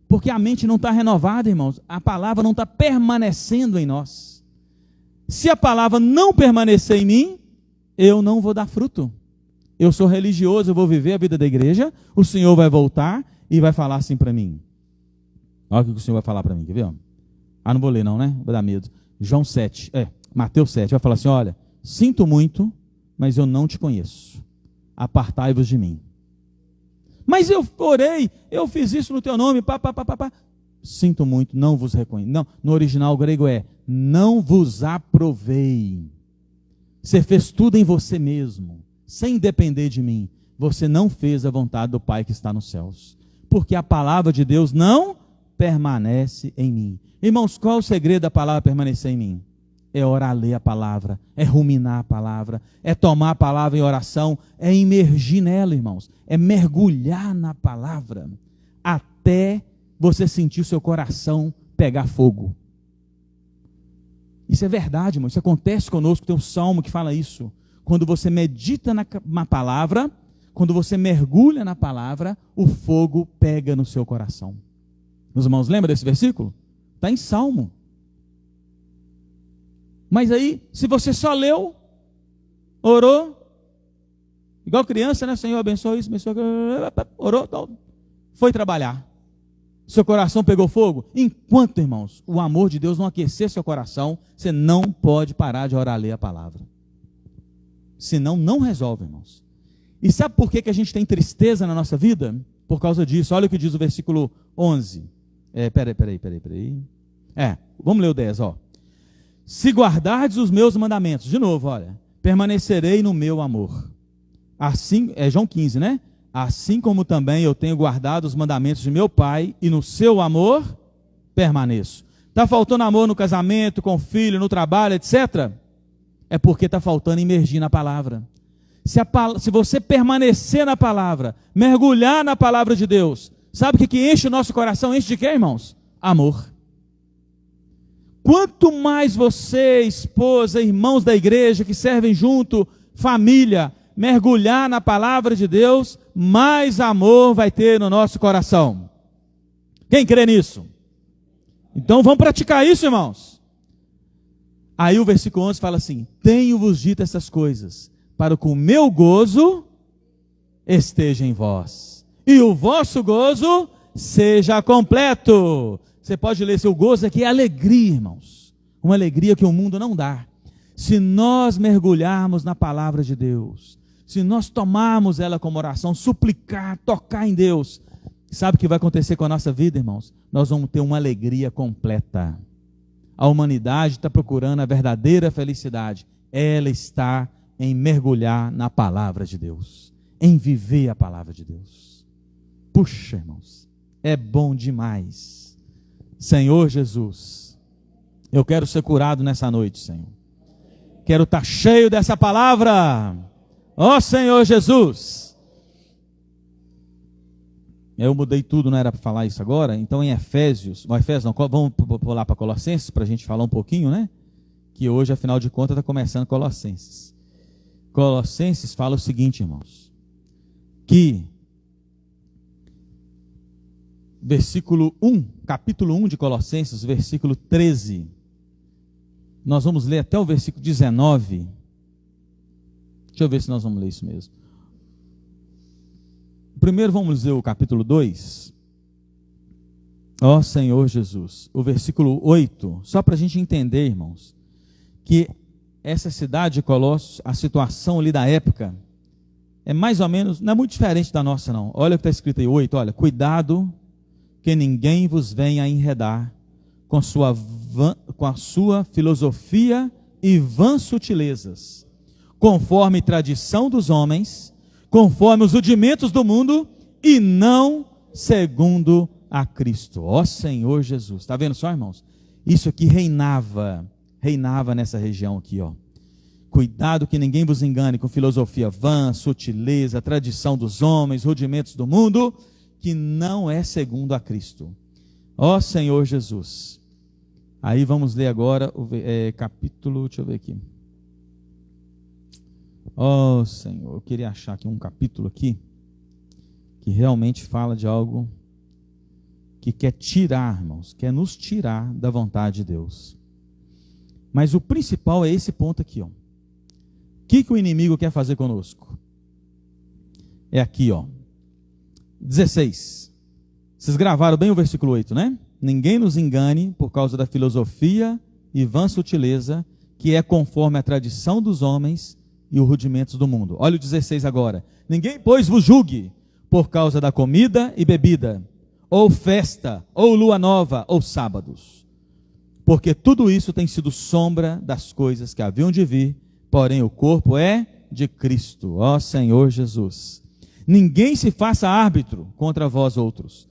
porque a mente não está renovada, irmãos. A palavra não está permanecendo em nós. Se a palavra não permanecer em mim, eu não vou dar fruto. Eu sou religioso, eu vou viver a vida da igreja, o Senhor vai voltar e vai falar assim para mim. Olha o que o Senhor vai falar para mim, quer ver? Não vou ler não, né? Vou dar medo. Mateus 7, vai falar assim, olha, sinto muito, mas eu não te conheço. Apartai-vos de mim. Mas eu orei, eu fiz isso no teu nome, Sinto muito, não vos reconheço. Não, no original grego não vos aprovei. Você fez tudo em você mesmo, sem depender de mim. Você não fez a vontade do Pai que está nos céus. Porque a palavra de Deus não permanece em mim. Irmãos, qual é o segredo da palavra permanecer em mim? É orar, ler a palavra, é ruminar a palavra, é tomar a palavra em oração, é imergir nela, irmãos, é mergulhar na palavra, até você sentir o seu coração pegar fogo. Isso é verdade, irmão, isso acontece conosco, tem um salmo que fala isso. Quando você medita na palavra, quando você mergulha na palavra, o fogo pega no seu coração. Meus irmãos, lembra desse versículo? Está em Salmo. Mas aí, se você só leu, orou, igual criança, né? Senhor, abençoa isso, abençoa, orou, foi trabalhar. Seu coração pegou fogo? Enquanto, irmãos, o amor de Deus não aquecer seu coração, você não pode parar de orar, ler a palavra. Senão, não resolve, irmãos. E sabe por que a gente tem tristeza na nossa vida? Por causa disso. Olha o que diz o versículo 11. Peraí. Vamos ler o 10, ó. Se guardardes os meus mandamentos, de novo, olha, permanecerei no meu amor. Assim, João 15, né? Assim como também eu tenho guardado os mandamentos de meu Pai, e no seu amor permaneço. Está faltando amor no casamento, com o filho, no trabalho, etc.? É porque está faltando imergir na palavra. Se você permanecer na palavra, mergulhar na palavra de Deus, sabe o que enche o nosso coração? Enche de quê, irmãos? Amor. Quanto mais você, esposa, irmãos da igreja que servem junto, família, mergulhar na palavra de Deus, mais amor vai ter no nosso coração. Quem crê nisso? Então vamos praticar isso, irmãos. Aí o versículo 11 fala assim: tenho-vos dito essas coisas, para que o meu gozo esteja em vós, e o vosso gozo seja completo. Você pode ler, seu gozo aqui é alegria, irmãos. Uma alegria que o mundo não dá. Se nós mergulharmos na palavra de Deus, se nós tomarmos ela como oração, suplicar, tocar em Deus, sabe o que vai acontecer com a nossa vida, irmãos? Nós vamos ter uma alegria completa. A humanidade está procurando a verdadeira felicidade. Ela está em mergulhar na palavra de Deus, em viver a palavra de Deus. Puxa, irmãos, é bom demais. Senhor Jesus, eu quero ser curado nessa noite, Senhor. Quero estar cheio dessa palavra. Ó Senhor Jesus. Eu mudei tudo, não era para falar isso agora. Então em Efésios não, vamos pular para Colossenses, para a gente falar um pouquinho, né? Que hoje, afinal de contas, está começando Colossenses. Colossenses fala o seguinte, irmãos, que versículo 1, capítulo 1 de Colossenses, versículo 13, nós vamos ler até o versículo 19, deixa eu ver se nós vamos ler isso mesmo. Primeiro vamos ler o capítulo 2, ó Senhor Jesus, o versículo 8, só para a gente entender, irmãos, que essa cidade de Colossos, a situação ali da época, é mais ou menos, não é muito diferente da nossa não. Olha o que está escrito aí, 8, olha, cuidado que ninguém vos venha enredar com a sua filosofia e vãs sutilezas, conforme tradição dos homens, conforme os rudimentos do mundo, e não segundo a Cristo. Ó Senhor Jesus, está vendo só, irmãos? Isso aqui reinava nessa região aqui, ó. Cuidado que ninguém vos engane com filosofia vã, sutileza, tradição dos homens, rudimentos do mundo, que não é segundo a Cristo. Ó Senhor Jesus. Aí vamos ler agora o capítulo, deixa eu ver aqui. Ó Senhor, eu queria achar aqui um capítulo aqui, que realmente fala de algo que quer tirar, irmãos, quer nos tirar da vontade de Deus. Mas o principal é esse ponto aqui, ó. O que o inimigo quer fazer conosco? É aqui, ó. 16. Vocês gravaram bem o versículo 8, né? Ninguém nos engane por causa da filosofia e vã sutileza, que é conforme a tradição dos homens e os rudimentos do mundo. Olha o 16 agora. Ninguém, pois, vos julgue por causa da comida e bebida, ou festa, ou lua nova, ou sábados. Porque tudo isso tem sido sombra das coisas que haviam de vir, porém o corpo é de Cristo. Ó Senhor Jesus. Ninguém se faça árbitro contra vós outros,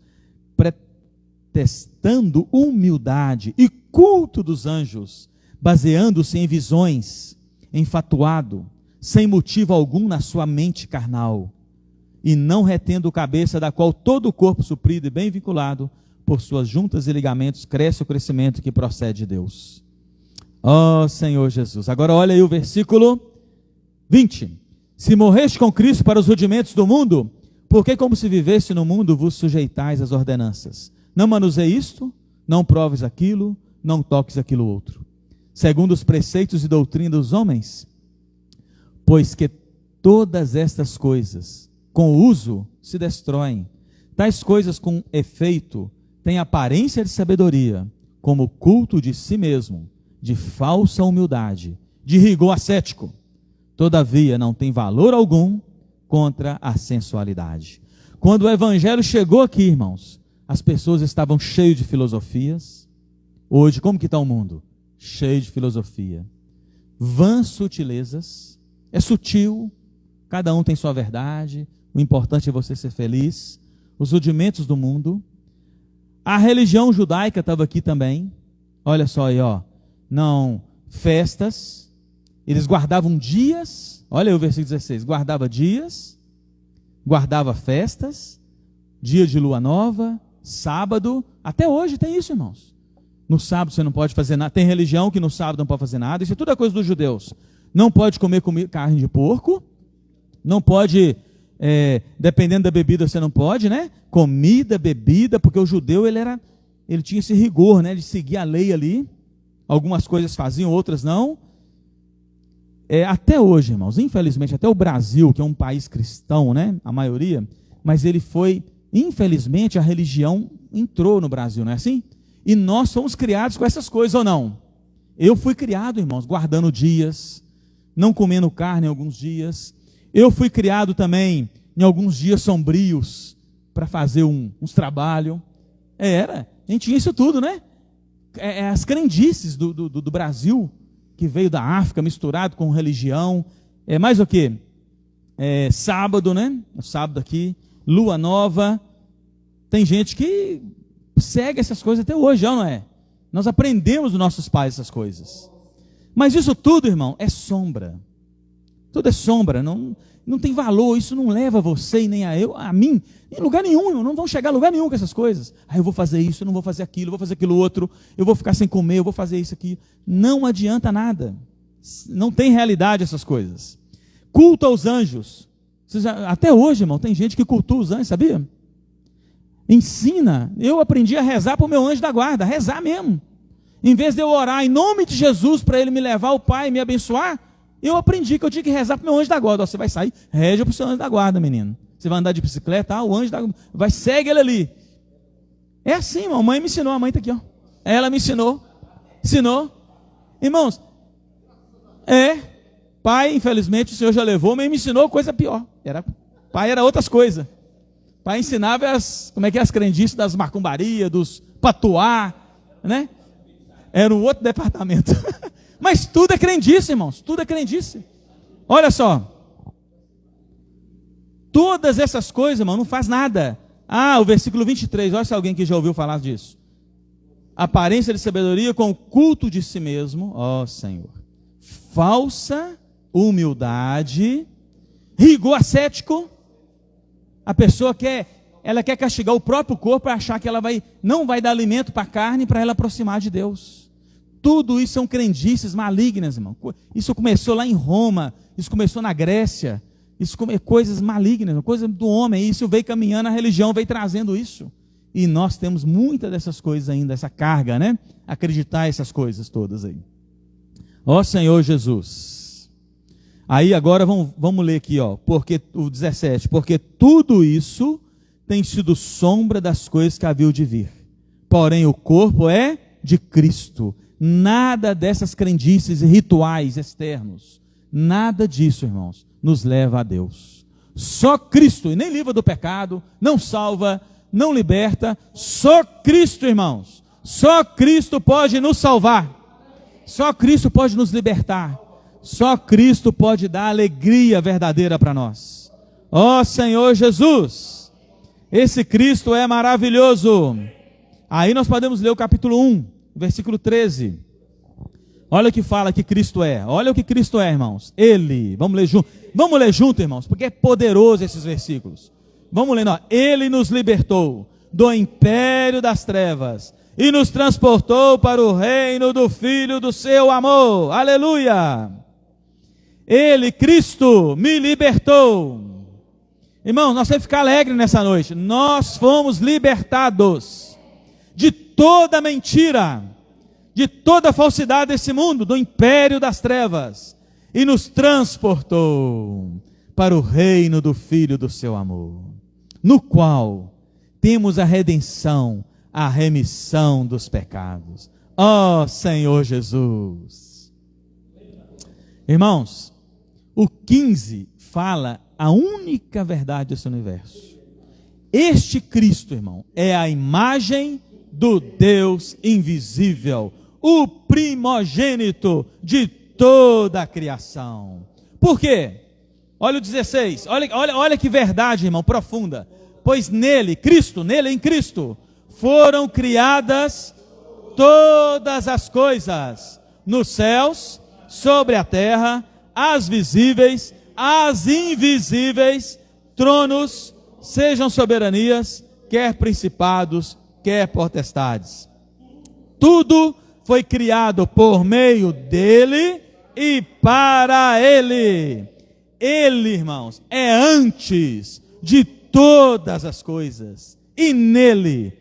pretextando humildade e culto dos anjos, baseando-se em visões, enfatuado, sem motivo algum na sua mente carnal, e não retendo cabeça, da qual todo o corpo suprido e bem vinculado, por suas juntas e ligamentos, cresce o crescimento que procede de Deus. Ó Senhor Jesus. Agora olha aí o versículo 20. Se morreste com Cristo para os rudimentos do mundo, porque como se vivesse no mundo, vos sujeitais às ordenanças. Não manuseie isto, não proves aquilo, não toques aquilo outro, segundo os preceitos e doutrina dos homens, pois que todas estas coisas, com o uso, se destroem. Tais coisas com efeito tem aparência de sabedoria, como culto de si mesmo, de falsa humildade, de rigor ascético. Todavia não tem valor algum contra a sensualidade. Quando o evangelho chegou aqui, irmãos, as pessoas estavam cheias de filosofias. Hoje, como que está o mundo? Cheio de filosofia. Vãs sutilezas. É sutil, cada um tem sua verdade, o importante é você ser feliz. Os rudimentos do mundo. A religião judaica estava aqui também. Olha só aí, ó. Não, festas. Eles guardavam dias. Olha aí o versículo 16. Guardava dias, guardava festas, dia de lua nova, sábado. Até hoje tem isso, irmãos. No sábado você não pode fazer nada. Tem religião que no sábado não pode fazer nada. Isso é tudo a coisa dos judeus. Não pode comer carne de porco. Não pode, dependendo da bebida você não pode, né? Comida, bebida, porque o judeu ele tinha esse rigor, né? De seguir a lei ali. Algumas coisas faziam, outras não. Até hoje, irmãos, infelizmente, até o Brasil, que é um país cristão, né? A maioria, mas ele foi, infelizmente, a religião entrou no Brasil, não é assim? E nós somos criados com essas coisas, ou não? Eu fui criado, irmãos, guardando dias, não comendo carne em alguns dias. Eu fui criado também em alguns dias sombrios para fazer uns trabalhos. A gente tinha isso tudo, né? As crendices do Brasil, que veio da África, misturado com religião. Mais o quê? Sábado, né? O sábado aqui, lua nova. Tem gente que segue essas coisas até hoje, não é? Nós aprendemos dos nossos pais essas coisas. Mas isso tudo, irmão, é sombra. Tudo é sombra, não tem valor, isso não leva você e nem a mim, em lugar nenhum, irmão, não vão chegar a lugar nenhum com essas coisas. Eu vou fazer isso, eu não vou fazer aquilo, eu vou fazer aquilo outro, eu vou ficar sem comer, eu vou fazer isso aqui. Não adianta nada. Não tem realidade essas coisas. Culto aos anjos. Até hoje, irmão, tem gente que cultua os anjos, sabia? Ensina. Eu aprendi a rezar para o meu anjo da guarda, rezar mesmo. Em vez de eu orar em nome de Jesus para ele me levar ao Pai e me abençoar, eu aprendi que eu tinha que rezar para o meu anjo da guarda. Você vai sair, reza para o seu anjo da guarda, menino. Você vai andar de bicicleta, o anjo da guarda, vai, segue ele ali. É assim, irmão. A mãe me ensinou, a mãe está aqui, ó. Ela me ensinou. Irmãos, pai, infelizmente, o Senhor já levou, mas me ensinou coisa pior. Pai era outras coisas. Pai ensinava as crendices das macumbarias, dos patuá, né? Era um outro departamento. Mas tudo é crendice, irmãos. Tudo é crendice. Olha só. Todas essas coisas, irmão, não faz nada. O versículo 23. Olha se alguém que já ouviu falar disso. Aparência de sabedoria com o culto de si mesmo. Ó Senhor. Falsa humildade. Rigor ascético. A pessoa quer castigar o próprio corpo para achar que ela não vai dar alimento para a carne para ela aproximar de Deus. Tudo isso são crendices malignas, irmão. Isso começou lá em Roma, isso começou na Grécia, isso é coisas malignas, coisa do homem, isso veio caminhando, a religião veio trazendo isso. E nós temos muitas dessas coisas ainda, essa carga, né? Acreditar essas coisas todas aí. Ó Senhor Jesus. Aí agora vamos ler aqui, ó, porque o 17, porque tudo isso tem sido sombra das coisas que haviam de vir. Porém o corpo é de Cristo. Nada dessas crendices e rituais externos, nada disso, irmãos, nos leva a Deus. Só Cristo, e nem livra do pecado, não salva, não liberta. Só Cristo, irmãos. Só Cristo pode nos salvar. Só Cristo pode nos libertar. Só Cristo pode dar alegria verdadeira para nós. Ó Senhor Jesus, esse Cristo é maravilhoso. Aí nós podemos ler o capítulo 1. Versículo 13. Olha o que fala que Cristo é. Olha o que Cristo é, irmãos. Ele. Vamos ler junto, irmãos, porque é poderoso esses versículos. Vamos ler, ó. Ele nos libertou do império das trevas e nos transportou para o reino do Filho do seu amor. Aleluia. Ele, Cristo, me libertou. Irmãos, nós temos que ficar alegres nessa noite. Nós fomos libertados de toda mentira, de toda falsidade desse mundo, do império das trevas, e nos transportou para o reino do Filho do seu amor, no qual temos a redenção, a remissão dos pecados. Ó Senhor Jesus. Irmãos, o 15 fala a única verdade desse universo. Este Cristo, irmão, é a imagem do Deus invisível, o primogênito de toda a criação. Por quê? Olha o 16, olha que verdade, irmão, profunda. Pois nele, em Cristo, foram criadas todas as coisas, nos céus, sobre a terra, as visíveis, as invisíveis, tronos, sejam soberanias, quer principados, quer potestades. Tudo foi criado por meio dele e para ele. Ele, irmãos, é antes de todas as coisas, e nele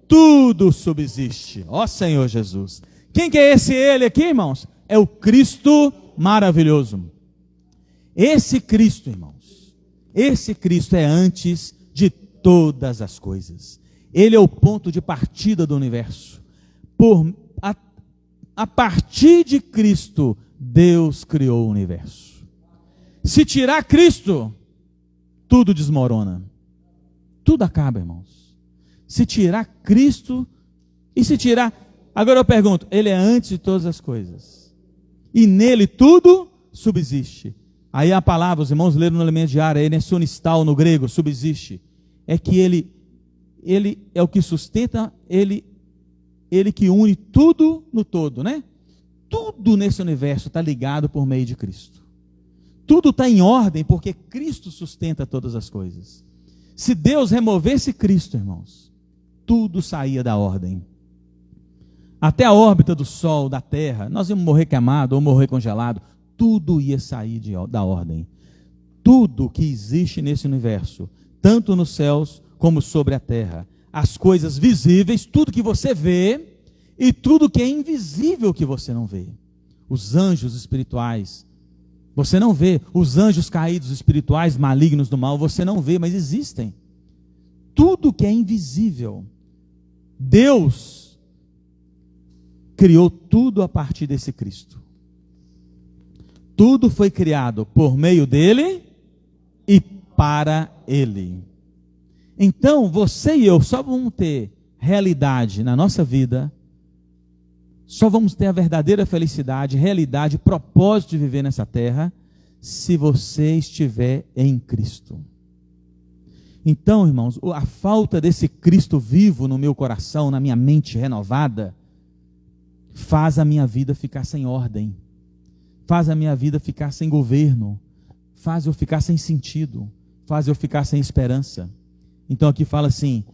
tudo subsiste. Ó Senhor Jesus. Quem que é esse ele aqui, irmãos? É o Cristo maravilhoso. Esse Cristo, irmãos, esse Cristo é antes de todas as coisas. Ele é o ponto de partida do universo. A partir de Cristo, Deus criou o universo. Se tirar Cristo, tudo desmorona. Tudo acaba, irmãos. Se tirar Cristo, e se tirar... Agora eu pergunto, ele é antes de todas as coisas. E nele tudo subsiste. Aí a palavra, os irmãos leram no elemento de área, ele é sonistal no grego, subsiste. É que ele é o que sustenta, ele que une tudo no todo, né? Tudo nesse universo está ligado por meio de Cristo. Tudo está em ordem porque Cristo sustenta todas as coisas. Se Deus removesse Cristo, irmãos, tudo saía da ordem. Até a órbita do Sol, da Terra, nós íamos morrer queimado ou morrer congelado, tudo ia sair da ordem. Tudo que existe nesse universo, tanto nos céus como sobre a terra, as coisas visíveis, tudo que você vê e tudo que é invisível que você não vê. Os anjos espirituais, você não vê. Os anjos caídos espirituais, malignos do mal, você não vê, mas existem. Tudo que é invisível, Deus criou tudo a partir desse Cristo. Tudo foi criado por meio dele e para ele. Então, você e eu só vamos ter realidade na nossa vida, só vamos ter a verdadeira felicidade, realidade, propósito de viver nessa terra, se você estiver em Cristo. Então, irmãos, a falta desse Cristo vivo no meu coração, na minha mente renovada, faz a minha vida ficar sem ordem, faz a minha vida ficar sem governo, faz eu ficar sem sentido, faz eu ficar sem esperança. Então aqui fala assim,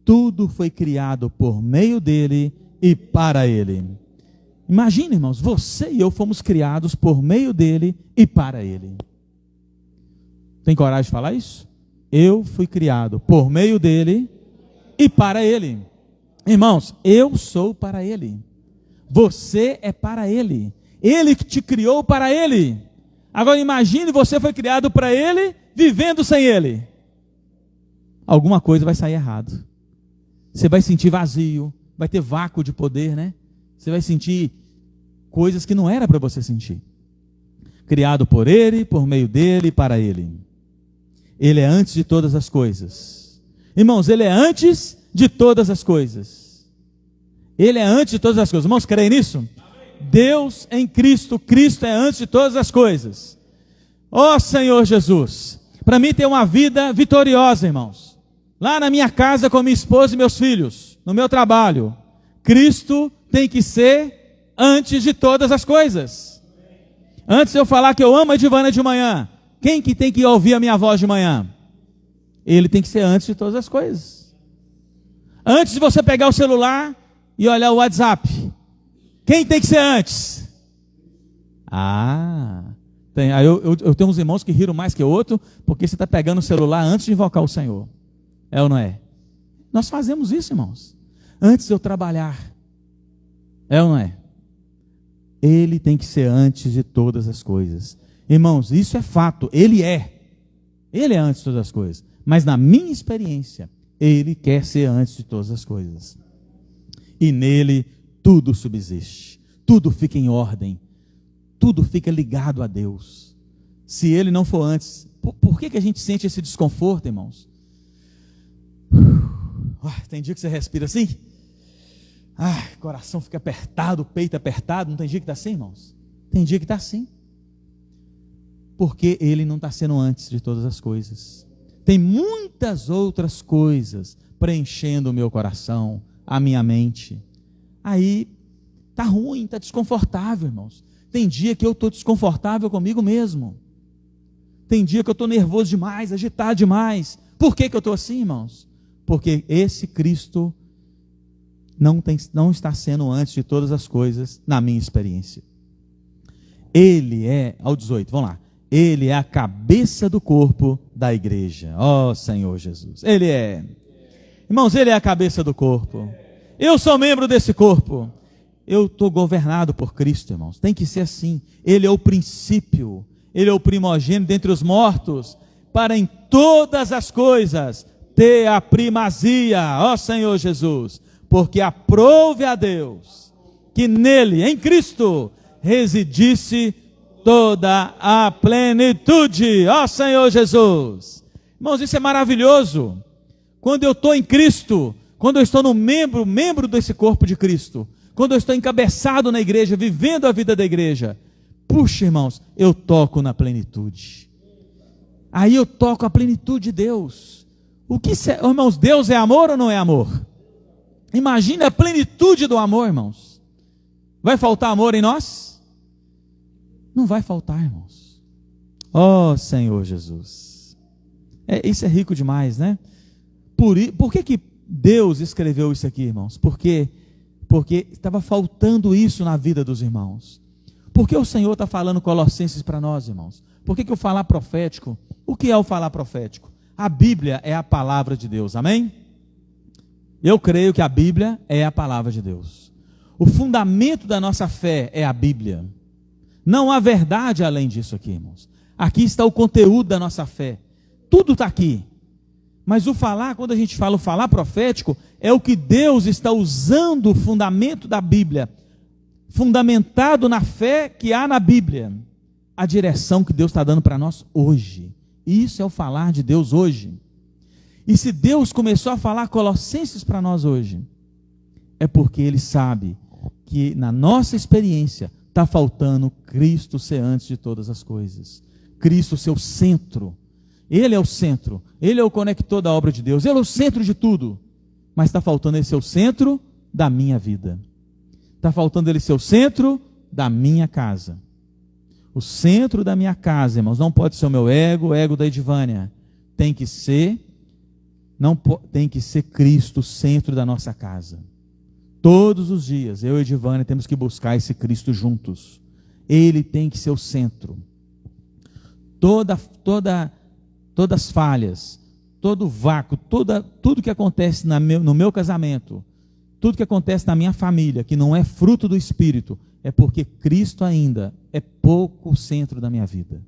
tudo foi criado por meio dele e para ele. Imagina, irmãos, você e eu fomos criados por meio dele e para ele. Tem coragem de falar isso? Eu fui criado por meio dele e para ele. Irmãos, eu sou para ele. Você é para ele. Ele que te criou para ele. Agora imagine, você foi criado para ele, vivendo sem ele. Alguma coisa vai sair errado. Você vai sentir vazio, vai ter vácuo de poder, né? Você vai sentir coisas que não era para você sentir. Criado por ele, por meio dele e para ele. Ele é antes de todas as coisas. Irmãos, ele é antes de todas as coisas. Ele é antes de todas as coisas. Irmãos, creem nisso? Deus em Cristo, Cristo é antes de todas as coisas. Ó Senhor Jesus, para mim ter uma vida vitoriosa, irmãos, lá na minha casa com minha esposa e meus filhos, no meu trabalho, Cristo tem que ser antes de todas as coisas. Antes de eu falar que eu amo a Edivana de manhã, quem que tem que ouvir a minha voz de manhã? Ele tem que ser antes de todas as coisas. Antes de você pegar o celular e olhar o WhatsApp, quem tem que ser antes? Eu tenho uns irmãos que riram mais que outro, porque você está pegando o celular antes de invocar o Senhor. É ou não é? Nós fazemos isso, irmãos. Antes de eu trabalhar. É ou não é? Ele tem que ser antes de todas as coisas. Irmãos, isso é fato. Ele é. Ele é antes de todas as coisas. Mas na minha experiência, ele quer ser antes de todas as coisas. e nele tudo subsiste, tudo fica em ordem, tudo fica ligado a Deus. Se ele não for antes, por que a gente sente esse desconforto, irmãos? Tem dia que você respira assim, coração fica apertado, peito apertado. Não tem dia que está assim, irmãos? Tem dia que está assim, porque ele não está sendo antes de todas as coisas. Tem muitas outras coisas preenchendo o meu coração, a minha mente. Aí está ruim, está desconfortável, irmãos. Tem dia que eu estou desconfortável comigo mesmo. Tem dia que eu estou nervoso demais, agitado demais. Por que eu estou assim, irmãos? Porque esse Cristo não está sendo antes de todas as coisas na minha experiência. Ele é, ao 18, vamos lá. Ele é a cabeça do corpo da igreja. Ó Senhor Jesus. Ele é. Irmãos, ele é a cabeça do corpo. Eu sou membro desse corpo. Eu estou governado por Cristo, irmãos. Tem que ser assim. Ele é o princípio. Ele é o primogênito dentre os mortos, para em todas as coisas ter a primazia, ó Senhor Jesus, porque aprouve a Deus que nele, em Cristo, residisse toda a plenitude, ó Senhor Jesus. Irmãos, isso é maravilhoso. Quando eu estou em Cristo, quando eu estou no membro desse corpo de Cristo, quando eu estou encabeçado na igreja, vivendo a vida da igreja, puxa, irmãos, eu toco na plenitude. Aí eu toco a plenitude de Deus. Irmãos, Deus é amor ou não é amor? Imagine a plenitude do amor, irmãos. Vai faltar amor em nós? Não vai faltar, irmãos. Ó Senhor Jesus. Isso é rico demais, né? Por que Deus escreveu isso aqui, irmãos? Porque estava faltando isso na vida dos irmãos. Por que o Senhor está falando Colossenses para nós, irmãos? Por que o falar profético? O que é o falar profético? A Bíblia é a palavra de Deus, amém? Eu creio que a Bíblia é a palavra de Deus. O fundamento da nossa fé é a Bíblia. Não há verdade além disso aqui, irmãos. Aqui está o conteúdo da nossa fé. Tudo está aqui. Mas quando a gente fala o falar profético, é o que Deus está usando o fundamento da Bíblia, fundamentado na fé que há na Bíblia, a direção que Deus está dando para nós hoje. Isso é o falar de Deus hoje. E se Deus começou a falar Colossenses para nós hoje, é porque Ele sabe que na nossa experiência está faltando Cristo ser antes de todas as coisas. Cristo ser o centro. Ele é o centro. Ele é o conector da obra de Deus. Ele é o centro de tudo. Mas está faltando Ele ser o centro da minha vida. Está faltando Ele ser o centro da minha casa. O centro da minha casa, irmãos, não pode ser o meu ego, o ego da Edivânia. Tem que ser Cristo o centro da nossa casa. Todos os dias, eu e Edivânia temos que buscar esse Cristo juntos. Ele tem que ser o centro. Todas as falhas, todo o vácuo, tudo que acontece no meu casamento, tudo que acontece na minha família, que não é fruto do Espírito, é porque Cristo ainda é pouco o centro da minha vida.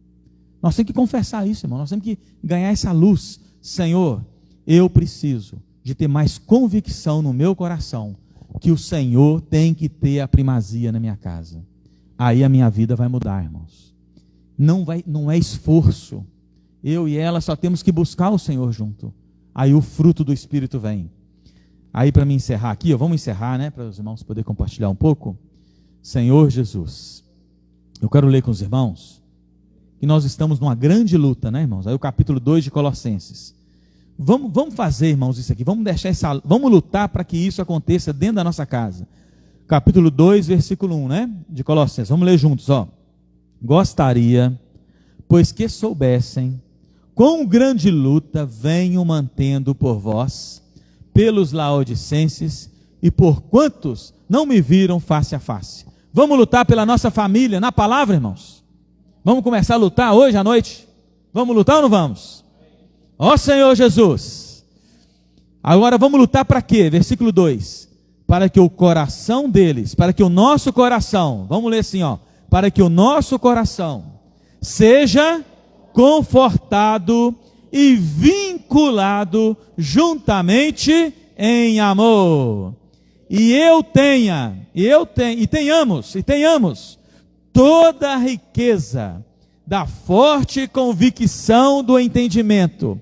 Nós temos que confessar isso, irmão. Nós temos que ganhar essa luz. Senhor, eu preciso de ter mais convicção no meu coração que o Senhor tem que ter a primazia na minha casa. Aí a minha vida vai mudar, irmãos. Não é esforço. Eu e ela só temos que buscar o Senhor junto. Aí o fruto do Espírito vem. Aí para me encerrar aqui, vamos encerrar, né? Para os irmãos poderem compartilhar um pouco. Senhor Jesus, eu quero ler com os irmãos que nós estamos numa grande luta, né, irmãos? Aí o capítulo 2 de Colossenses. Vamos fazer, irmãos, isso aqui. Vamos lutar para que isso aconteça dentro da nossa casa. Capítulo 2, versículo 1, né? De Colossenses. Vamos ler juntos, ó. Gostaria, pois que soubessem, quão grande luta venho mantendo por vós, pelos laodicenses e por quantos não me viram face a face. Vamos lutar pela nossa família, na palavra, irmãos. Vamos começar a lutar hoje à noite? Vamos lutar ou não vamos? Ó Senhor Jesus. Agora vamos lutar para quê? Versículo 2. Para que o coração deles, para que o nosso coração, vamos ler assim, ó. Para que o nosso coração seja confortado e vinculado juntamente em amor. tenhamos toda a riqueza da forte convicção do entendimento,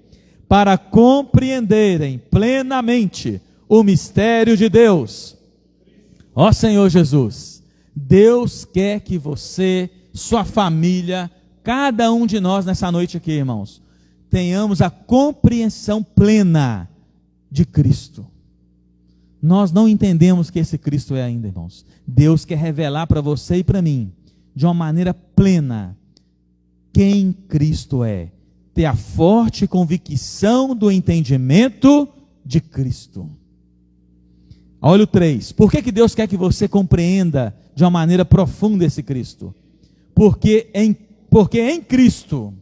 para compreenderem plenamente o mistério de Deus. Ó Senhor Jesus, Deus quer que você, sua família, cada um de nós nessa noite aqui, irmãos, tenhamos a compreensão plena de Cristo. Nós não entendemos que esse Cristo é ainda, irmãos. Deus quer revelar para você e para mim, de uma maneira plena, quem Cristo é. Ter a forte convicção do entendimento de Cristo. Olha o 3. Por que Deus quer que você compreenda de uma maneira profunda esse Cristo? Porque em Cristo,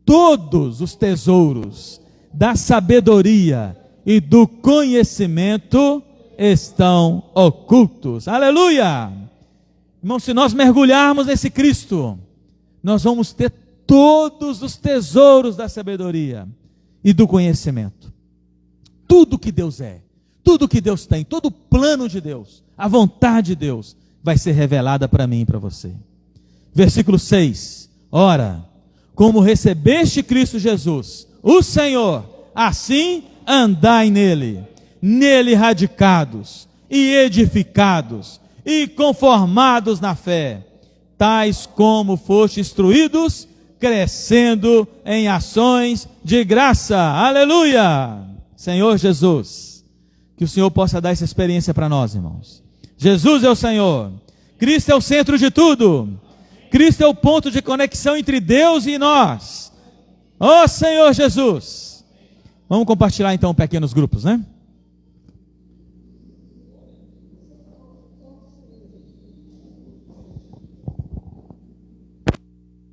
todos os tesouros da sabedoria e do conhecimento estão ocultos. Aleluia! Irmão, se nós mergulharmos nesse Cristo, nós vamos ter todos os tesouros da sabedoria e do conhecimento. Tudo que Deus é, tudo que Deus tem, todo o plano de Deus, a vontade de Deus, vai ser revelada para mim e para você. Versículo 6. Ora, como recebeste Cristo Jesus, o Senhor, assim andai nele radicados e edificados e conformados na fé, tais como foste instruídos, crescendo em ações de graça. Aleluia! Senhor Jesus, que o Senhor possa dar essa experiência para nós, irmãos. Jesus é o Senhor, Cristo é o centro de tudo, Cristo é o ponto de conexão entre Deus e nós. Ó Senhor Jesus! Vamos compartilhar então pequenos grupos, né?